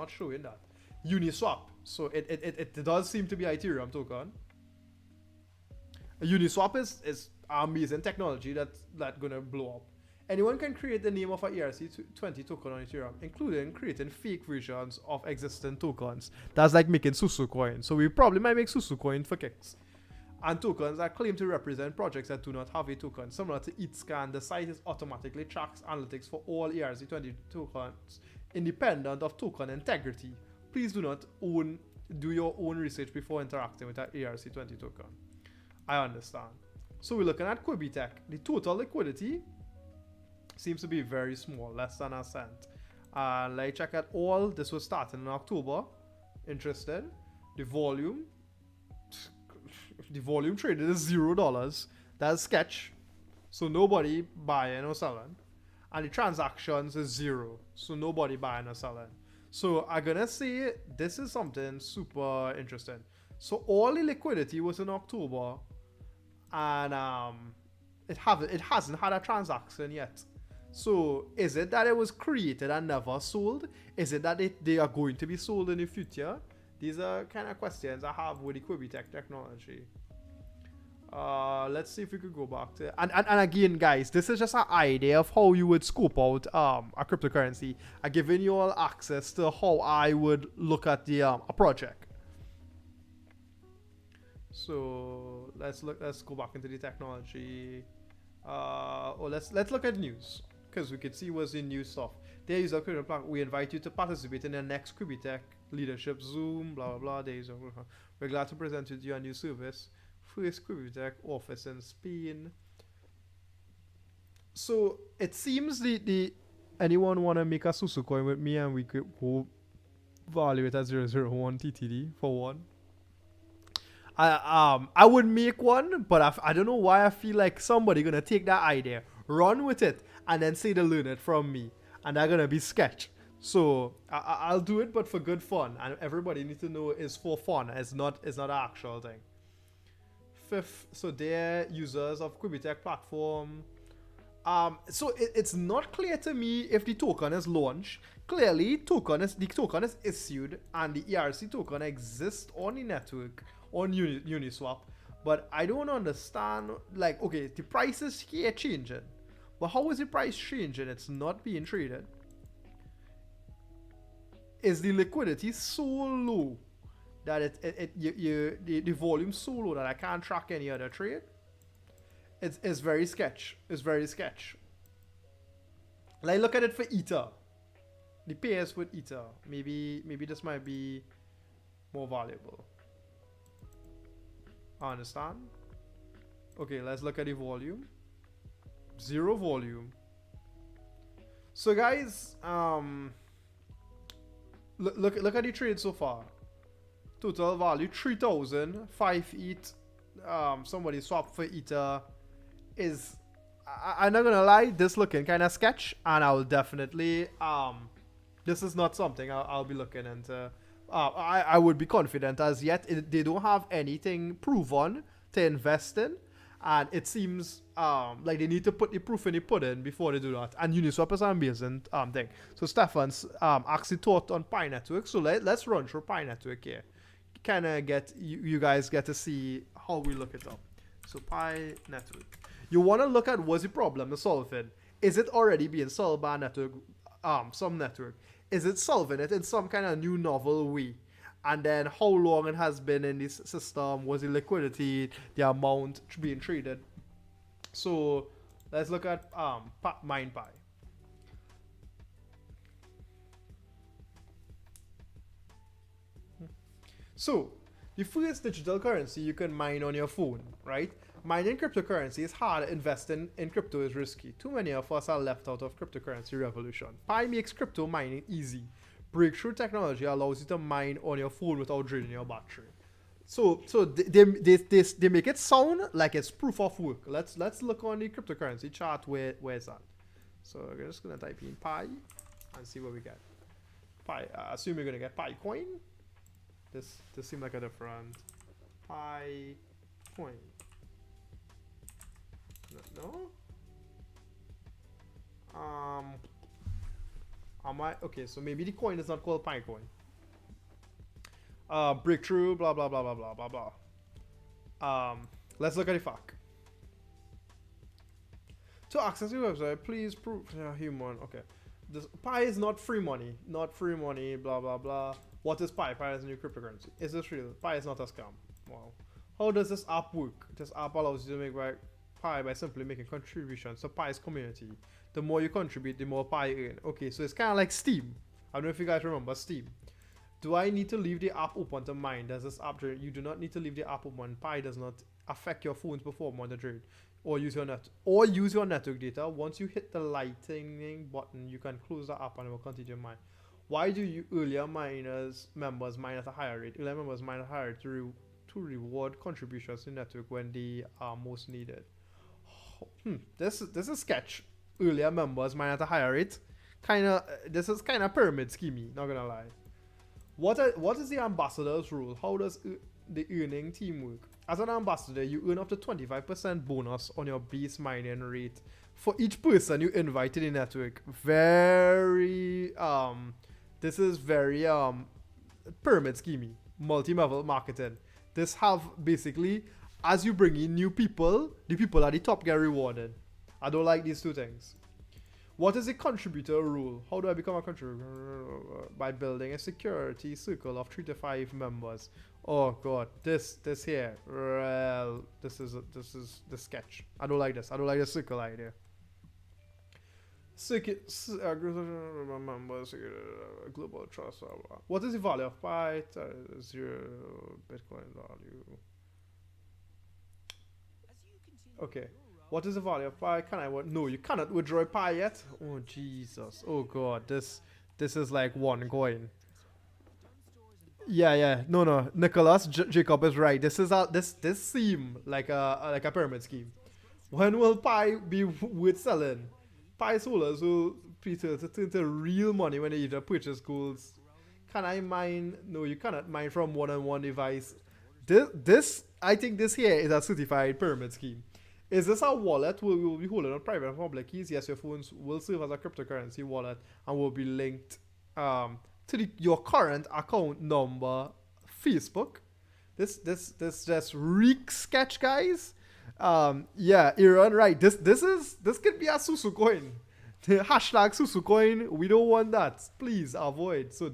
showing that. Uniswap. So it does seem to be an Ethereum token. Uniswap is amazing technology that's gonna blow up. Anyone can create the name of an ERC20 token on Ethereum, including creating fake versions of existing tokens. That's like making Susu coin. So we probably might make Susu coin for kicks. And tokens that claim to represent projects that do not have a token. Similar to EatScan, the site is automatically tracks analytics for all ERC20 tokens, independent of token integrity. Please do not do your own research before interacting with an ERC20 token. I understand. So we're looking at qubittech. The total liquidity seems to be very small, less than a cent. Let's check out all. This was starting in October. Interested. The volume traded is $0. That's sketch. So nobody buying or selling. And the transactions is 0. So nobody buying or selling. So I'm gonna say this is something super interesting. So all the liquidity was in October, and it hasn't had a transaction yet. So is it that it was created and never sold? Is it that they are going to be sold in the future? These are kind of questions I have with the qubittech technology. Let's see if we could go back to and again, guys, this is just an idea of how you would scope out a cryptocurrency. I'm giving you all access to how I would look at the a project. So let's go back into the technology. Let's look at news, because we could see what's in new stuff. There is a crypto platform. We invite you to participate in the next qubittech leadership Zoom, blah blah blah. We're glad to present to you a new service. First qubittech office in Spain. So it seems the anyone want to make a Susu coin with me, and we could go value it at 001 TTD for one. I would make one, but I don't know why I feel like somebody gonna take that idea, run with it, and then say they learn it from me, and they're gonna be sketch. So I'll do it, but for good fun, and everybody needs to know it's for fun. It's not an actual thing. Fifth, so they're users of qubittech platform. So it's not clear to me if the token is launched. Clearly, the token is issued, and the ERC token exists on the network on Uniswap. But I don't understand. Like, okay, the price is here changing, but how is the price changing? It's not being traded. Is the liquidity so low that the volume so low that I can't track any other trade? It's very sketch. It's very sketch. Like, look at it for Ether. The pairs with Ether. Maybe this might be more valuable. I understand. Okay, let's look at the volume. 0 volume. So guys, look at the trade so far. Total value 3,000. 5 ETH. Somebody swapped for Ether. I'm not gonna lie, this looking kind of sketch, and I will definitely this is not something I'll be looking into. I would be confident as yet. They don't have anything proven to invest in, And it seems like they need to put the proof in the pudding before they do that. And Uniswap is an amazing thing. So Stefan's actually taught on Pi Network. So let's run through Pi Network here. Kind of get you guys get to see how we look it up. So Pi Network. You want to look at what's the problem to solve it. Is it already being solved by a network, some network? Is it solving it in some kind of new novel way? And then how long it has been in this system, was the liquidity, the amount being traded. So let's look at MinePi. So the first digital currency you can mine on your phone, right? Mining cryptocurrency is hard. Investing in crypto is risky. Too many of us are left out of cryptocurrency revolution. Pi makes crypto mining easy. Breakthrough technology allows you to mine on your phone without draining your battery. So they make it sound like it's proof of work. Let's look on the cryptocurrency chart. Where's that? So we're just gonna type in Pi and see what we get. Pi. Assume you're gonna get Pi coin. This seems like a different Pi coin. No. Am I okay? So maybe the coin is not called Pi coin. Breakthrough. Blah blah blah blah blah blah blah. Let's look at the fact. To access the website, please prove human. Okay. This Pi is not free money. Not free money. Blah blah blah. What is Pi? Pi is a new cryptocurrency. Is this real? Pi is not a scam. Wow. How does this app work? This app allows you to make Pi by simply making contributions to Pi's community. The more you contribute, the more Pi earn. Okay, so it's kind of like Steam. I don't know if you guys remember Steam. Do I need to leave the app open to mine? Does this app trade? You do not need to leave the app open. Pi does not affect your phone's performance on the trade, or use your network data. Once you hit the lightning button, you can close the app and it will continue to mine. Why do you earlier members mine at a higher rate? Earlier members mine at a higher rate to reward contributions to the network when they are most needed. This is sketch. Earlier members mine at a higher rate. This is kind of pyramid schemey, not gonna lie. What is the ambassador's role? How does the earning team work? As an ambassador, you earn up to 25% bonus on your base mining rate for each person you invite to the network. This is very pyramid schemey, multi-level marketing. This have basically, as you bring in new people, the people at the top get rewarded. I don't like these two things. What is a contributor rule? How do I become a contributor? By building a security circle of 3 to 5 members. Oh god, this here. Well, this is the sketch. I don't like this. I don't like the circle idea. Members, global trust. What is the value of Pi? 0 Bitcoin value. Okay. What is the value of Pi? No, you cannot withdraw Pi yet. Oh Jesus. Oh god. This is like one coin. Yeah. No. Nicholas Jacob is right. This seem like a pyramid scheme. When will Pi be worth selling? Pi holders will turn to real money when they either purchase golds. Can I mine? No, you cannot mine from one-on-one device. I think this here is a certified pyramid scheme. Is this a wallet where we will be holding on private and public keys? Yes, your phones will serve as a cryptocurrency wallet and will be linked to your current account number. Facebook. This just reek sketch, guys. Yeah, Aaron, right. This could be a Susu coin. The hashtag Susu coin. We don't want that. Please avoid. So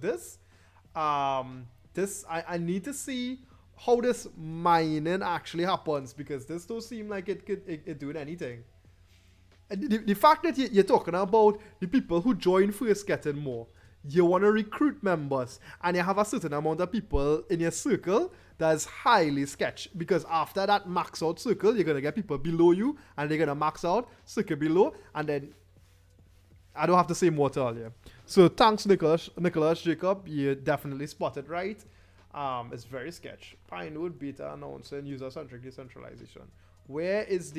I need to see how this mining actually happens, because this don't seem like it doing anything. And the fact that you're talking about the people who join first getting more, you want to recruit members and you have a certain amount of people in your circle that's highly sketch, because after that max out circle, you're going to get people below you and they're going to max out circle below, and then I don't have to say more to all you. So thanks, Nicholas Jacob. You definitely spotted right. It's very sketch. Pinewoods beta announcing user-centric decentralization. Where is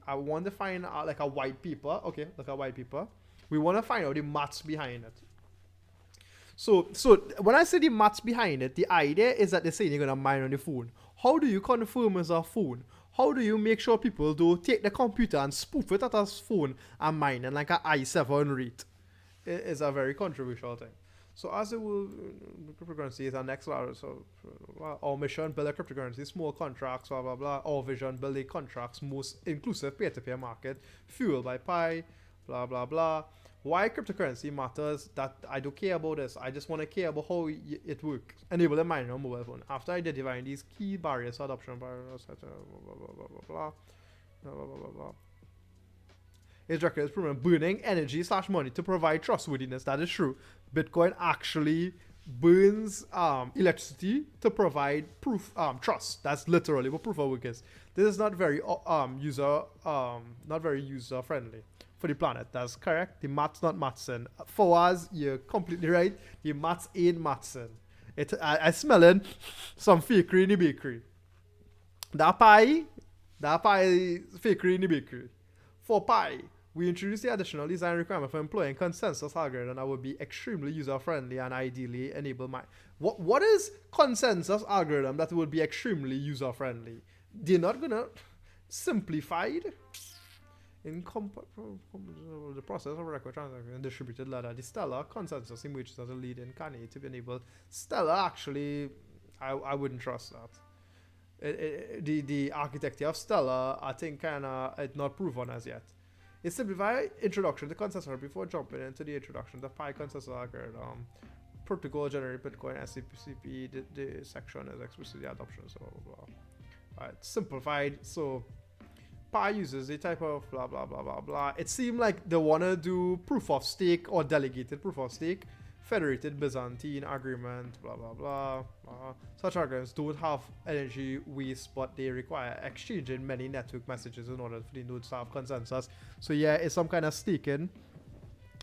I want to find like a white paper. Okay, like a white paper. We want to find out the maths behind it. So when I say the maths behind it, the idea is that they're saying you're going to mine on the phone. How do you confirm it's a phone? How do you make sure people do take the computer and spoof it at a phone and mine and like an i7 rate? It is a very controversial thing. So as it will, cryptocurrency is our next ladder. So our mission, build a cryptocurrency, small contracts, blah, blah, blah. Our vision, building contracts, most inclusive peer-to-peer market, fueled by Pi, blah, blah, blah. Why cryptocurrency matters, that I don't care about this. I just want to care about how it works. Enable the mining on mobile phone. After identifying these key barriers to adoption, blah, blah, blah, blah, blah, blah, blah, blah, blah, blah. Its record is proven burning energy / money to provide trustworthiness. That is true. Bitcoin actually burns electricity to provide proof trust. That's literally what proof of work is. This is not very user friendly for the planet. That's correct. The math's not mathsin. For us, you're completely right. The maths ain't mathsin. I smelling some fakery in the bakery. That pie fakery in the bakery. For Pi, we introduced the additional design requirement for employing consensus algorithm that would be extremely user-friendly and ideally enable What is consensus algorithm that would be extremely user-friendly? They're not gonna simplified in the process of record transaction and distributed ladder. The Stellar consensus emerges as a leading candidate to enable Stellar. Actually, I wouldn't trust that. The architecture of Stellar, I think, it's not proven as yet. It's simplified introduction to consensus before jumping into the introduction to Pi consensus algorithm. Protocol generate Bitcoin SCP. The section is explicitly adoption. So blah, blah. Alright, simplified. So Pi uses a type of blah blah blah blah blah. It seemed like they wanna do proof of stake or delegated proof of stake. Federated Byzantine agreement, blah blah blah. Such agreements don't have energy waste, but they require exchanging many network messages in order for the nodes to have consensus. So yeah, it's some kind of staking.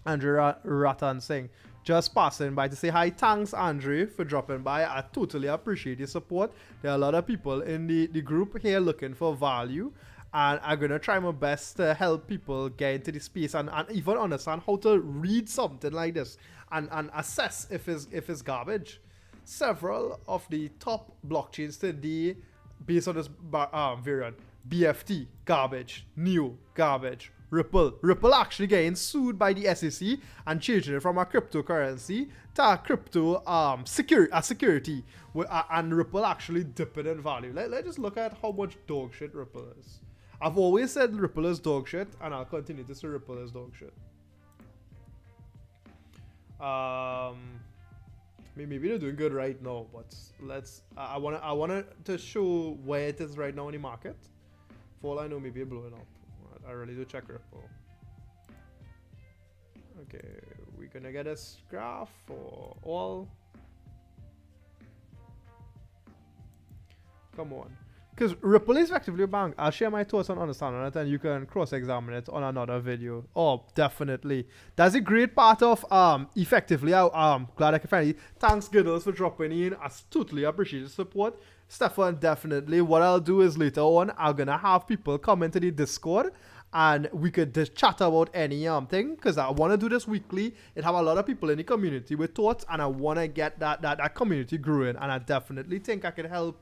Andrew Ratan saying, just passing by to say hi. Thanks, Andre, for dropping by. I totally appreciate your support. There are a lot of people in the group here looking for value. And I'm going to try my best to help people get into the space and even understand how to read something like this and assess if it's garbage. Several of the top blockchains today, based on this variant, BFT, garbage, Neo, garbage, Ripple actually getting sued by the SEC and changing it from a cryptocurrency to a crypto security, and Ripple actually dipping in value. Let's just look at how much dog shit Ripple is. I've always said Ripple is dog shit, and I'll continue to say Ripple is dog shit. Maybe they're doing good right now, but I wanna to show where it is right now in the market. For all I know, maybe it's blowing up. I really do check Ripple. Okay, we're gonna get a graph for all. Come on. Because Ripple is effectively a bank. I'll share my thoughts and understanding it, and you can cross-examine it on another video. Oh, definitely. That's a great part of effectively. I'm glad I can find it. Thanks, Giddles, for dropping in. I totally appreciate the support. Stefan, definitely. What I'll do is later on, I'm gonna have people come into the Discord, and we could just chat about any thing. Because I want to do this weekly. It have a lot of people in the community with thoughts, and I want to get that community growing. And I definitely think I can help.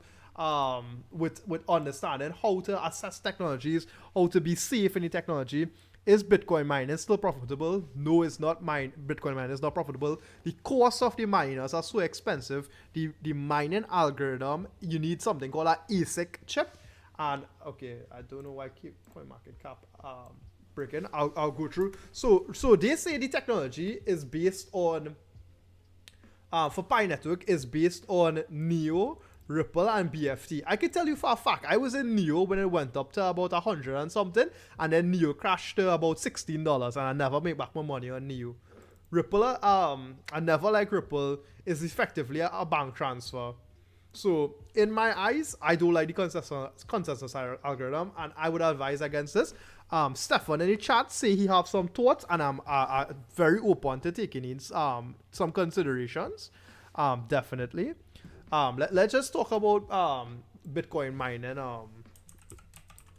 With understanding how to assess technologies, how to be safe in the technology. Is Bitcoin mining still profitable? No, it's not. Bitcoin mining is not profitable. The cost of the miners are so expensive. The mining algorithm, you need something called an ASIC chip. And okay, I don't know why I keep CoinMarketCap breaking. I'll go through. So they say the technology is based on for Pi Network is based on Neo, Ripple, and BFT. I can tell you for a fact, I was in Neo when it went up to about 100 and something, and then Neo crashed to about $16, and I never made back my money on Neo. Ripple, I never like Ripple, is effectively a bank transfer. So, in my eyes, I don't like the consensus algorithm, and I would advise against this. Stefan in the chat say he have some thoughts, and I'm very open to taking in some considerations. Definitely. Let's just talk about Bitcoin mining.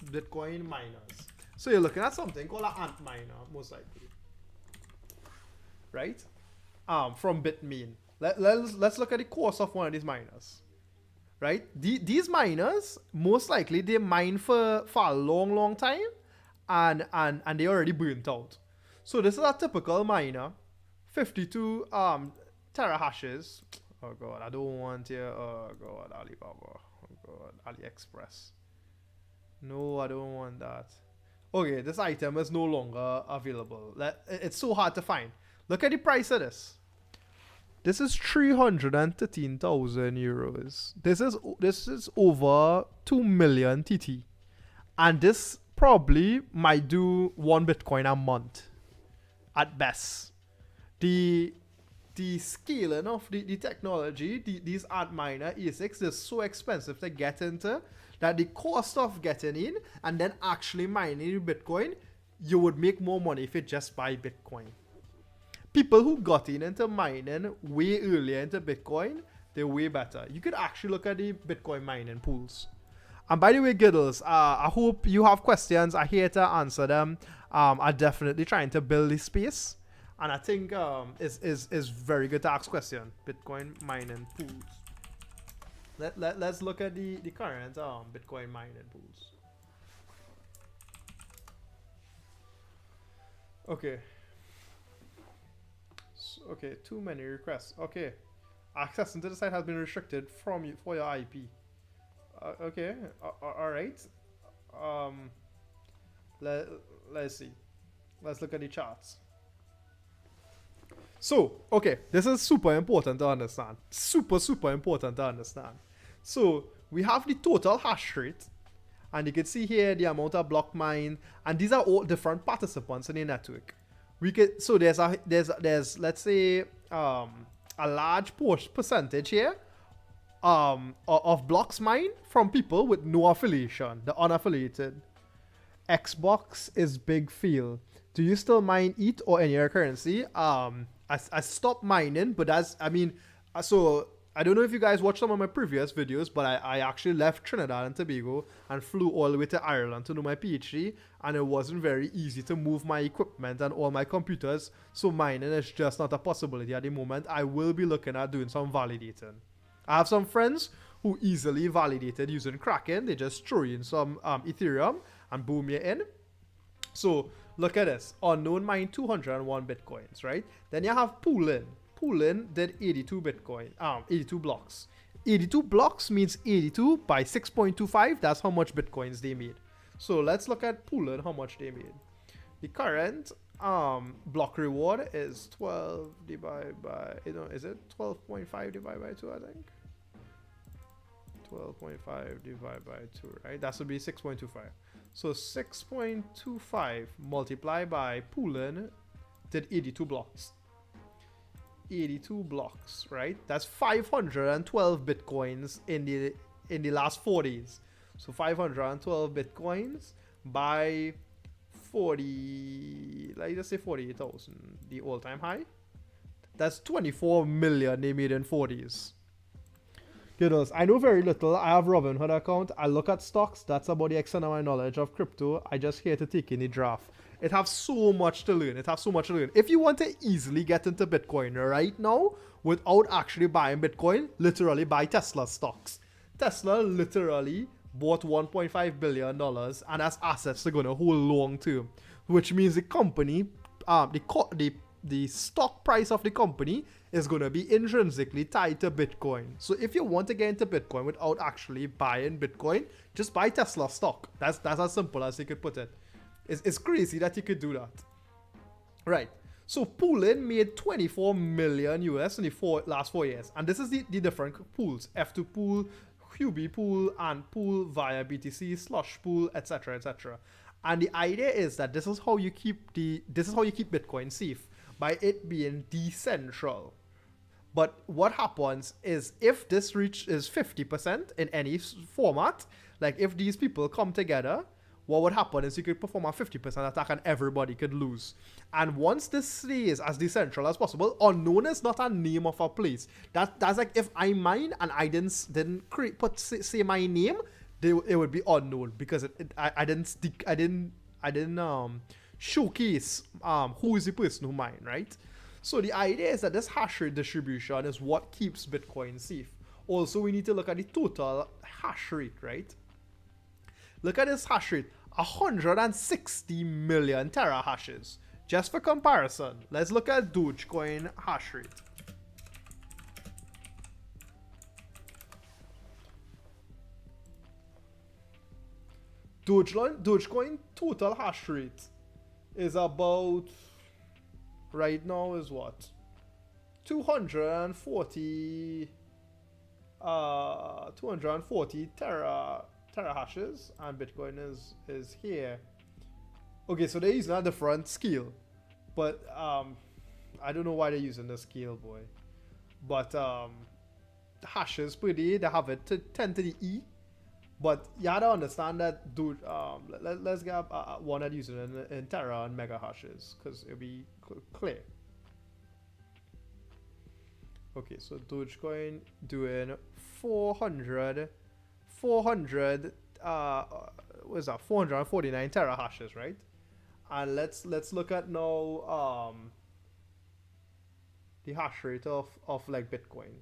Bitcoin miners. So you're looking at something called an ant miner, most likely, right? From Bitmain. Let's look at the cost of one of these miners. right? These miners, most likely, they mine for a long time, and they already burnt out. So this is a typical miner, 52 terahashes. Oh god, I don't want here. Oh god, Alibaba. Oh god, AliExpress. No, I don't want that. Okay, this item is no longer available. It's so hard to find. Look at the price of this. This is 313,000 euros. This is over 2 million TT. And this probably might do 1 Bitcoin a month at best. The scaling of the technology, these Antminer ASICs is so expensive to get into that the cost of getting in and then actually mining Bitcoin, you would make more money if you just buy Bitcoin. People who got into mining way earlier into Bitcoin, they're way better. You could actually look at the Bitcoin mining pools. And by the way, Giddles, I hope you have questions. I'm here to answer them. I'm definitely trying to build this space. And I think it's very good to ask questions. Bitcoin mining pools. Let's look at the current Bitcoin mining pools. Okay. Okay, too many requests. Okay. Access into the site has been restricted for your IP. Okay. All right. Let's see. Let's look at the charts. So, okay, this is super important to understand. Super important to understand. So, we have the total hash rate, and you can see here the amount of block mined, and these are all different participants in the network. So there's let's say a large percentage here of blocks mined from people with no affiliation, the unaffiliated. Xbox is big field. Do you still mine ETH or any other currency? I stopped mining, but so I don't know if you guys watched some of my previous videos, but I actually left Trinidad and Tobago and flew all the way to Ireland to do my PhD, and it wasn't very easy to move my equipment and all my computers, so mining is just not a possibility at the moment. I will be looking at doing some validating. I have some friends who easily validated using Kraken. They just throw in some Ethereum and boom, you're in. So look at this. Unknown mined 201 Bitcoins, right? Then you have pooling. Pooling did 82 blocks. 82 blocks means 82 by 6.25. That's how much Bitcoins they made. So let's look at pooling, how much they made. The current block reward is 12 divided by, is it 12.5 divided by 2, I think? 12.5 divided by 2, right? That would be 6.25. So 6.25 multiplied by pooling did 82 blocks. 82 blocks, right? That's 512 Bitcoins in the last 4 days. So 512 Bitcoins by 40, let's just say 48,000, the all-time high. That's 24 million they made in 4 days. Goodness, I know very little. I have Robinhood account. I look at stocks. That's about the extent of my knowledge of crypto. I just here to take in the draft. It has so much to learn. If you want to easily get into Bitcoin right now without actually buying Bitcoin, literally buy Tesla stocks. Tesla literally bought $1.5 billion, and that's assets they're going to hold long term, which means the company, the stock price of the company is going to be intrinsically tied to Bitcoin. So if you want to get into Bitcoin without actually buying Bitcoin, just buy Tesla stock. That's as simple as you could put it. It's crazy that you could do that. Right. So pooling made 24 million US in the last 4 years. And this is the different pools. F2 pool, QB pool, and pool via BTC, slush pool, etc. etc. And the idea is that this is how you keep Bitcoin safe, by it being decentral. But what happens is if this reach is 50% in any format, like if these people come together, what would happen is you could perform a 50% attack and everybody could lose. And once this stays as decentral as possible, unknown is not a name of a place. That's like if I mine and I didn't say my name, it would be unknown because I didn't showcase who is the person who mined, right? So the idea is that this hash rate distribution is what keeps Bitcoin safe. Also, we need to look at the total hash rate, right? Look at this hash rate, 160 million terahashes. Just for comparison, let's look at Dogecoin hash rate. Dogecoin total hash rate is about, right now is what? 240 terahashes, and Bitcoin is here. Okay, so they're using a different scale, but I don't know why they're using the scale, boy. But the hashes per day, they have it to 10 to the E. But you have to understand that, dude. Let's get one that uses it in tera and mega hashes, because it'll be clear. Okay, so Dogecoin doing 400 what is that, 449 terahashes, right? And let's look at now the hash rate of like Bitcoin.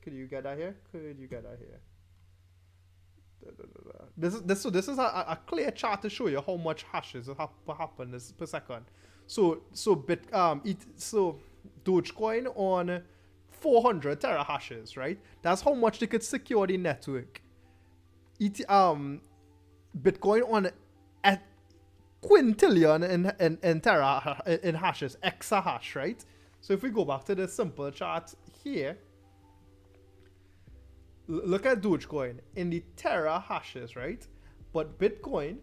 Could you get that here? This is a clear chart to show you how much hashes happen per second. So Dogecoin on 400 terahashes, right? That's how much they could secure the network. Bitcoin on a quintillion in hashes, exahash, right? So if we go back to the simple chart here, look at Dogecoin in the tera hashes, right? But Bitcoin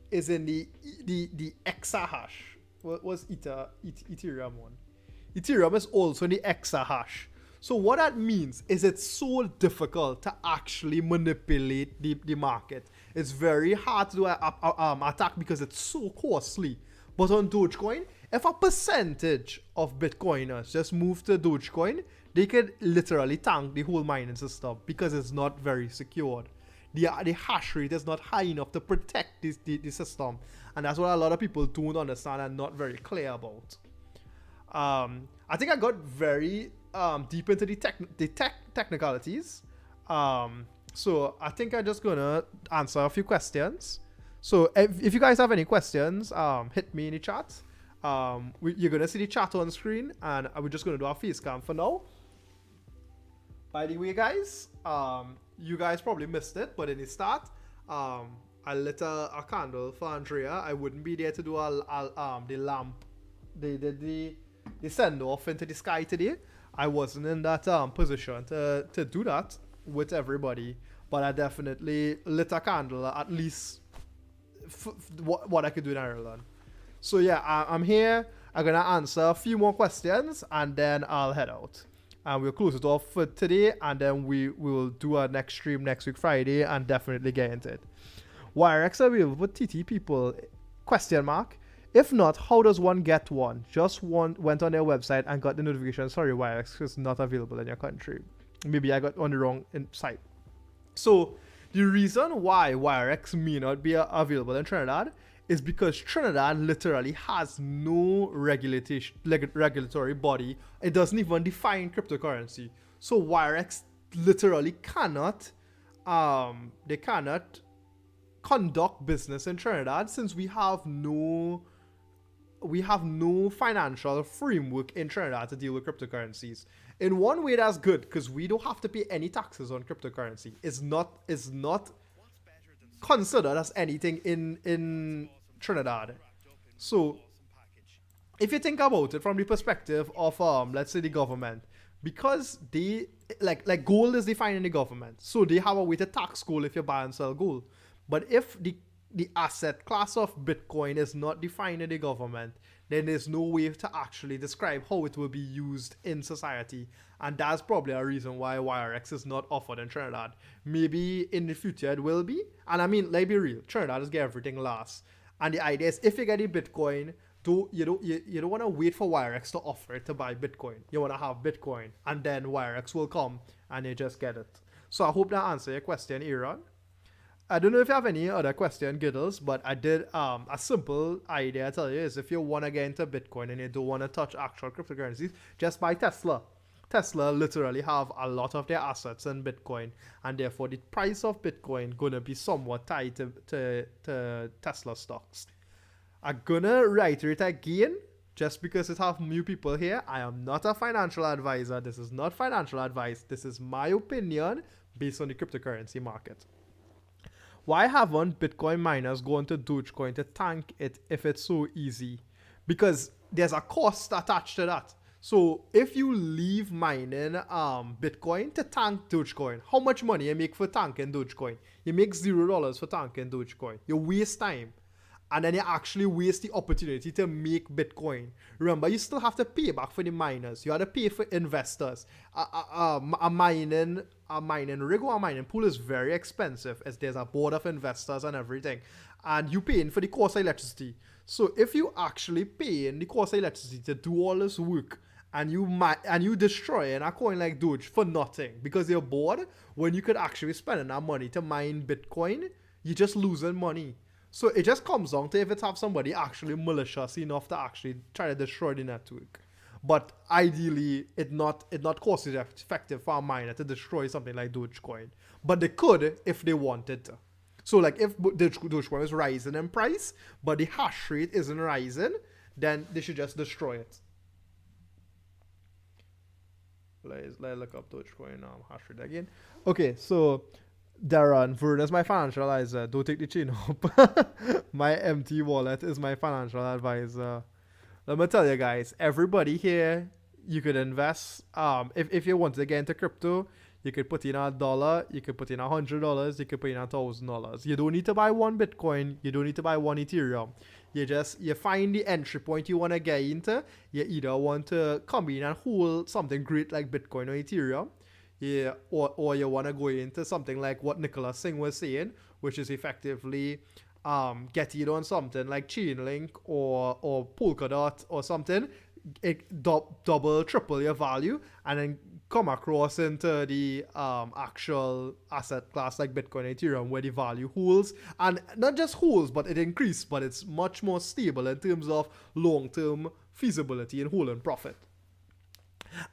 is in the exahash. What was Ethereum one? Ethereum is also in the exahash. So what that means is it's so difficult to actually manipulate the market. It's very hard to do an attack because it's so costly. But on Dogecoin, if a percentage of Bitcoiners just move to Dogecoin, they could literally tank the whole mining system because it's not very secured. The hash rate is not high enough to protect the system. And that's what a lot of people don't understand and not very clear about. I think I got very deep into the technicalities. So I think I'm just gonna answer a few questions. So if you guys have any questions, hit me in the chat. You're gonna see the chat on screen, and we're just gonna do our face cam for now. By the way, guys, you guys probably missed it, but in the start, I lit a candle for Andrea. I wouldn't be there to do the lamp, the send off into the sky today. I wasn't in that position to do that with everybody, but I definitely lit a candle, at least what I could do in Ireland. So yeah, I'm here. I'm gonna answer a few more questions and then I'll head out. And we'll close it off for today, and then we will do our next stream next week Friday and definitely get into it. YRX available for TT people? Question mark. If not, how does one get one? Just went on their website and got the notification. Sorry, YRX is not available in your country. Maybe I got on the wrong site. So the reason why YRX may not be available in Trinidad is because Trinidad literally has no regulatory body. It doesn't even define cryptocurrency. So YRX literally cannot conduct business in Trinidad since we have no financial framework in Trinidad to deal with cryptocurrencies. In one way, that's good because we don't have to pay any taxes on cryptocurrency. It's not considered as anything in Trinidad. So if you think about it from the perspective of let's say the government, because they like gold is defined in the government, so they have a way to tax gold if you buy and sell gold. But if the asset class of Bitcoin is not defined in the government, then there's no way to actually describe how it will be used in society. And that's probably a reason why YRX is not offered in Trinidad. Maybe in the future it will be. And I mean, let's be real, Trinidad is get everything last. And the idea is if you get a Bitcoin, you don't want to wait for YRX to offer it to buy Bitcoin. You want to have Bitcoin, and then YRX will come and you just get it. So I hope that answers your question, Aaron. I don't know if you have any other question, Giddles, but I did a simple idea I tell you is if you want to get into Bitcoin and you don't want to touch actual cryptocurrencies, just buy Tesla. Tesla literally have a lot of their assets in Bitcoin, and therefore the price of Bitcoin gonna be somewhat tied to Tesla stocks. I'm gonna reiterate again, just because it have new people here, I am not a financial advisor. This is not financial advice. This is my opinion based on the cryptocurrency market. Why haven't Bitcoin miners gone to Dogecoin to tank it if it's so easy? Because there's a cost attached to that. So if you leave mining Bitcoin to tank Dogecoin, how much money you make for tanking Dogecoin? You make $0 for tanking Dogecoin. You waste time. And then you actually waste the opportunity to make Bitcoin. Remember, you still have to pay back for the miners. You have to pay for investors. A mining rig or a mining pool is very expensive, as there's a board of investors and everything. And you paying for the cost of electricity. So if you actually paying the cost of electricity to do all this work, and you destroying a coin like Doge for nothing because you're bored, when you could actually spend that money to mine Bitcoin, you're just losing money. So it just comes down to if it's have somebody actually malicious enough to actually try to destroy the network. But ideally, it not cost effective for a miner to destroy something like Dogecoin. But they could if they wanted to. So like if Dogecoin is rising in price, but the hash rate isn't rising, then they should just destroy it. Let's look up Dogecoin hash rate again. Okay, so Darren, Verna's my financial advisor. Don't take the chain up. My empty wallet is my financial advisor. Let me tell you guys, everybody here, you could invest. If you want to get into crypto, you could put in $1, you could put in $100, you could put in $1,000. You don't need to buy one Bitcoin. You don't need to buy one Ethereum. You find the entry point you want to get into. You either want to come in and hold something great like Bitcoin or Ethereum. Yeah, or you want to go into something like what Nicholas Singh was saying, which is effectively get it on something like Chainlink or Polkadot or something, double, triple your value, and then come across into the actual asset class like Bitcoin and Ethereum, where the value holds, and not just holds, but it increases, but it's much more stable in terms of long-term feasibility and holding profit.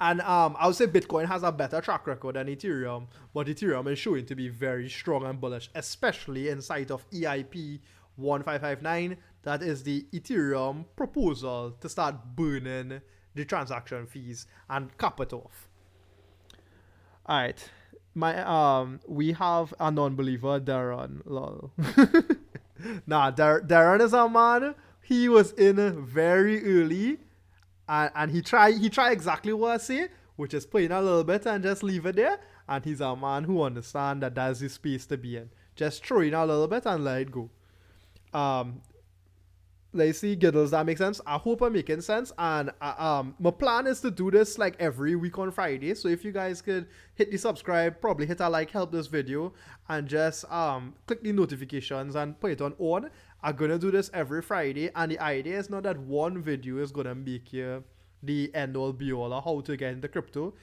And I would say Bitcoin has a better track record than Ethereum, but Ethereum is showing to be very strong and bullish, especially in sight of EIP 1559. That is the Ethereum proposal to start burning the transaction fees and cap it off. All right, we have a non-believer, Darren. Lol. Nah, Darren is a man. He was in very early. And he try exactly what I say, which is play in a little bit and just leave it there. And he's a man who understands that that's the space to be in. Just throw in a little bit and let it go. Let's see, Giddles, that makes sense. I hope I'm making sense. And my plan is to do this like every week on Friday. So if you guys could hit the subscribe, probably hit a like, help this video, and just click the notifications and put it on. I'm gonna do this every Friday, and the idea is not that one video is gonna make you the end all be all of how to get into crypto.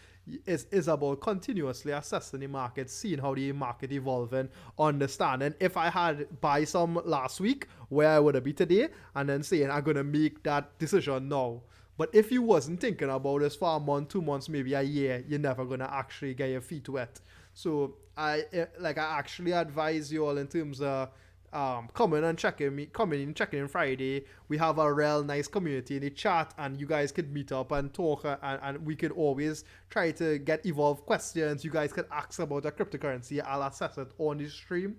It's about continuously assessing the market, seeing how the market evolving, understanding if I had buy some last week, where I would be today, and then saying I'm gonna make that decision now. But if you wasn't thinking about this for a month, 2 months, maybe a year, you're never gonna actually get your feet wet. So I actually advise you all in terms of coming and checking in Friday. We have a real nice community in the chat, and you guys could meet up and talk, and we could always try to get evolved questions. You guys could ask about a cryptocurrency. I'll assess it on the stream,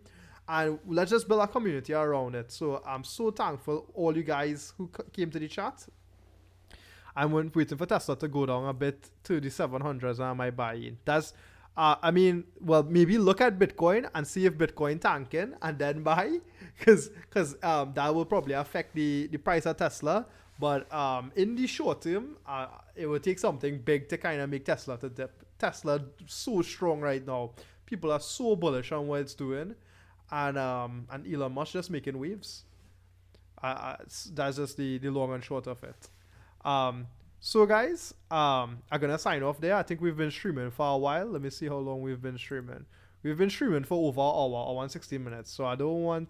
and let's just build a community around it. So I'm so thankful all you guys who came to the chat. I'm waiting for Tesla to go down a bit to the 700s, and I might buy in. That's maybe look at Bitcoin and see if Bitcoin tanking and then buy, because that will probably affect the price of Tesla. But in the short term, it will take something big to kind of make Tesla to dip. Tesla so strong right now. People are so bullish on what it's doing, and Elon Musk just making waves. That's just the long and short of it. So guys, I'm gonna sign off there. I think we've been streaming for a while. Let me see how long we've been streaming. We've been streaming for over an hour and 16 minutes. So I don't want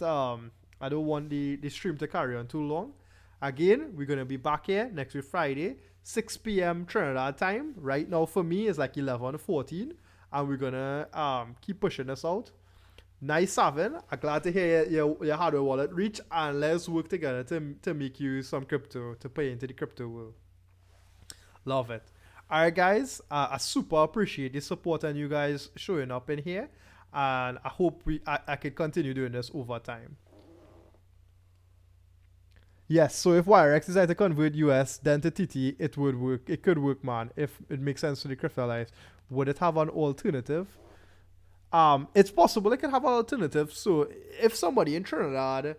the stream to carry on too long. Again, we're gonna be back here next week Friday, 6 p.m. Trinidad time. Right now for me it's like 11:14, and we're gonna keep pushing this out. Nice having. I'm glad to hear your hardware wallet reach, and let's work together to make you some crypto to pay into the crypto world. Love it. Alright guys, I super appreciate the support and you guys showing up in here, and I hope I can continue doing this over time. Yes, so if YRX decide to convert US then to TT, it would work. It could work, man, if it makes sense to the crypto. Would it have an alternative? It's possible it could have an alternative. So if somebody in Trinidad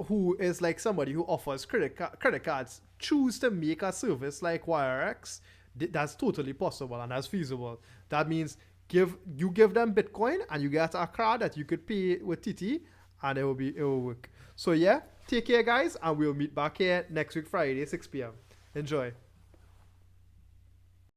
who is like somebody who offers credit cards choose to make a service like YRX, that's totally possible and that's feasible. That means give them Bitcoin and you get a card that you could pay with TT, and it will work. So yeah, take care guys, and we'll meet back here next week Friday 6 p.m. Enjoy.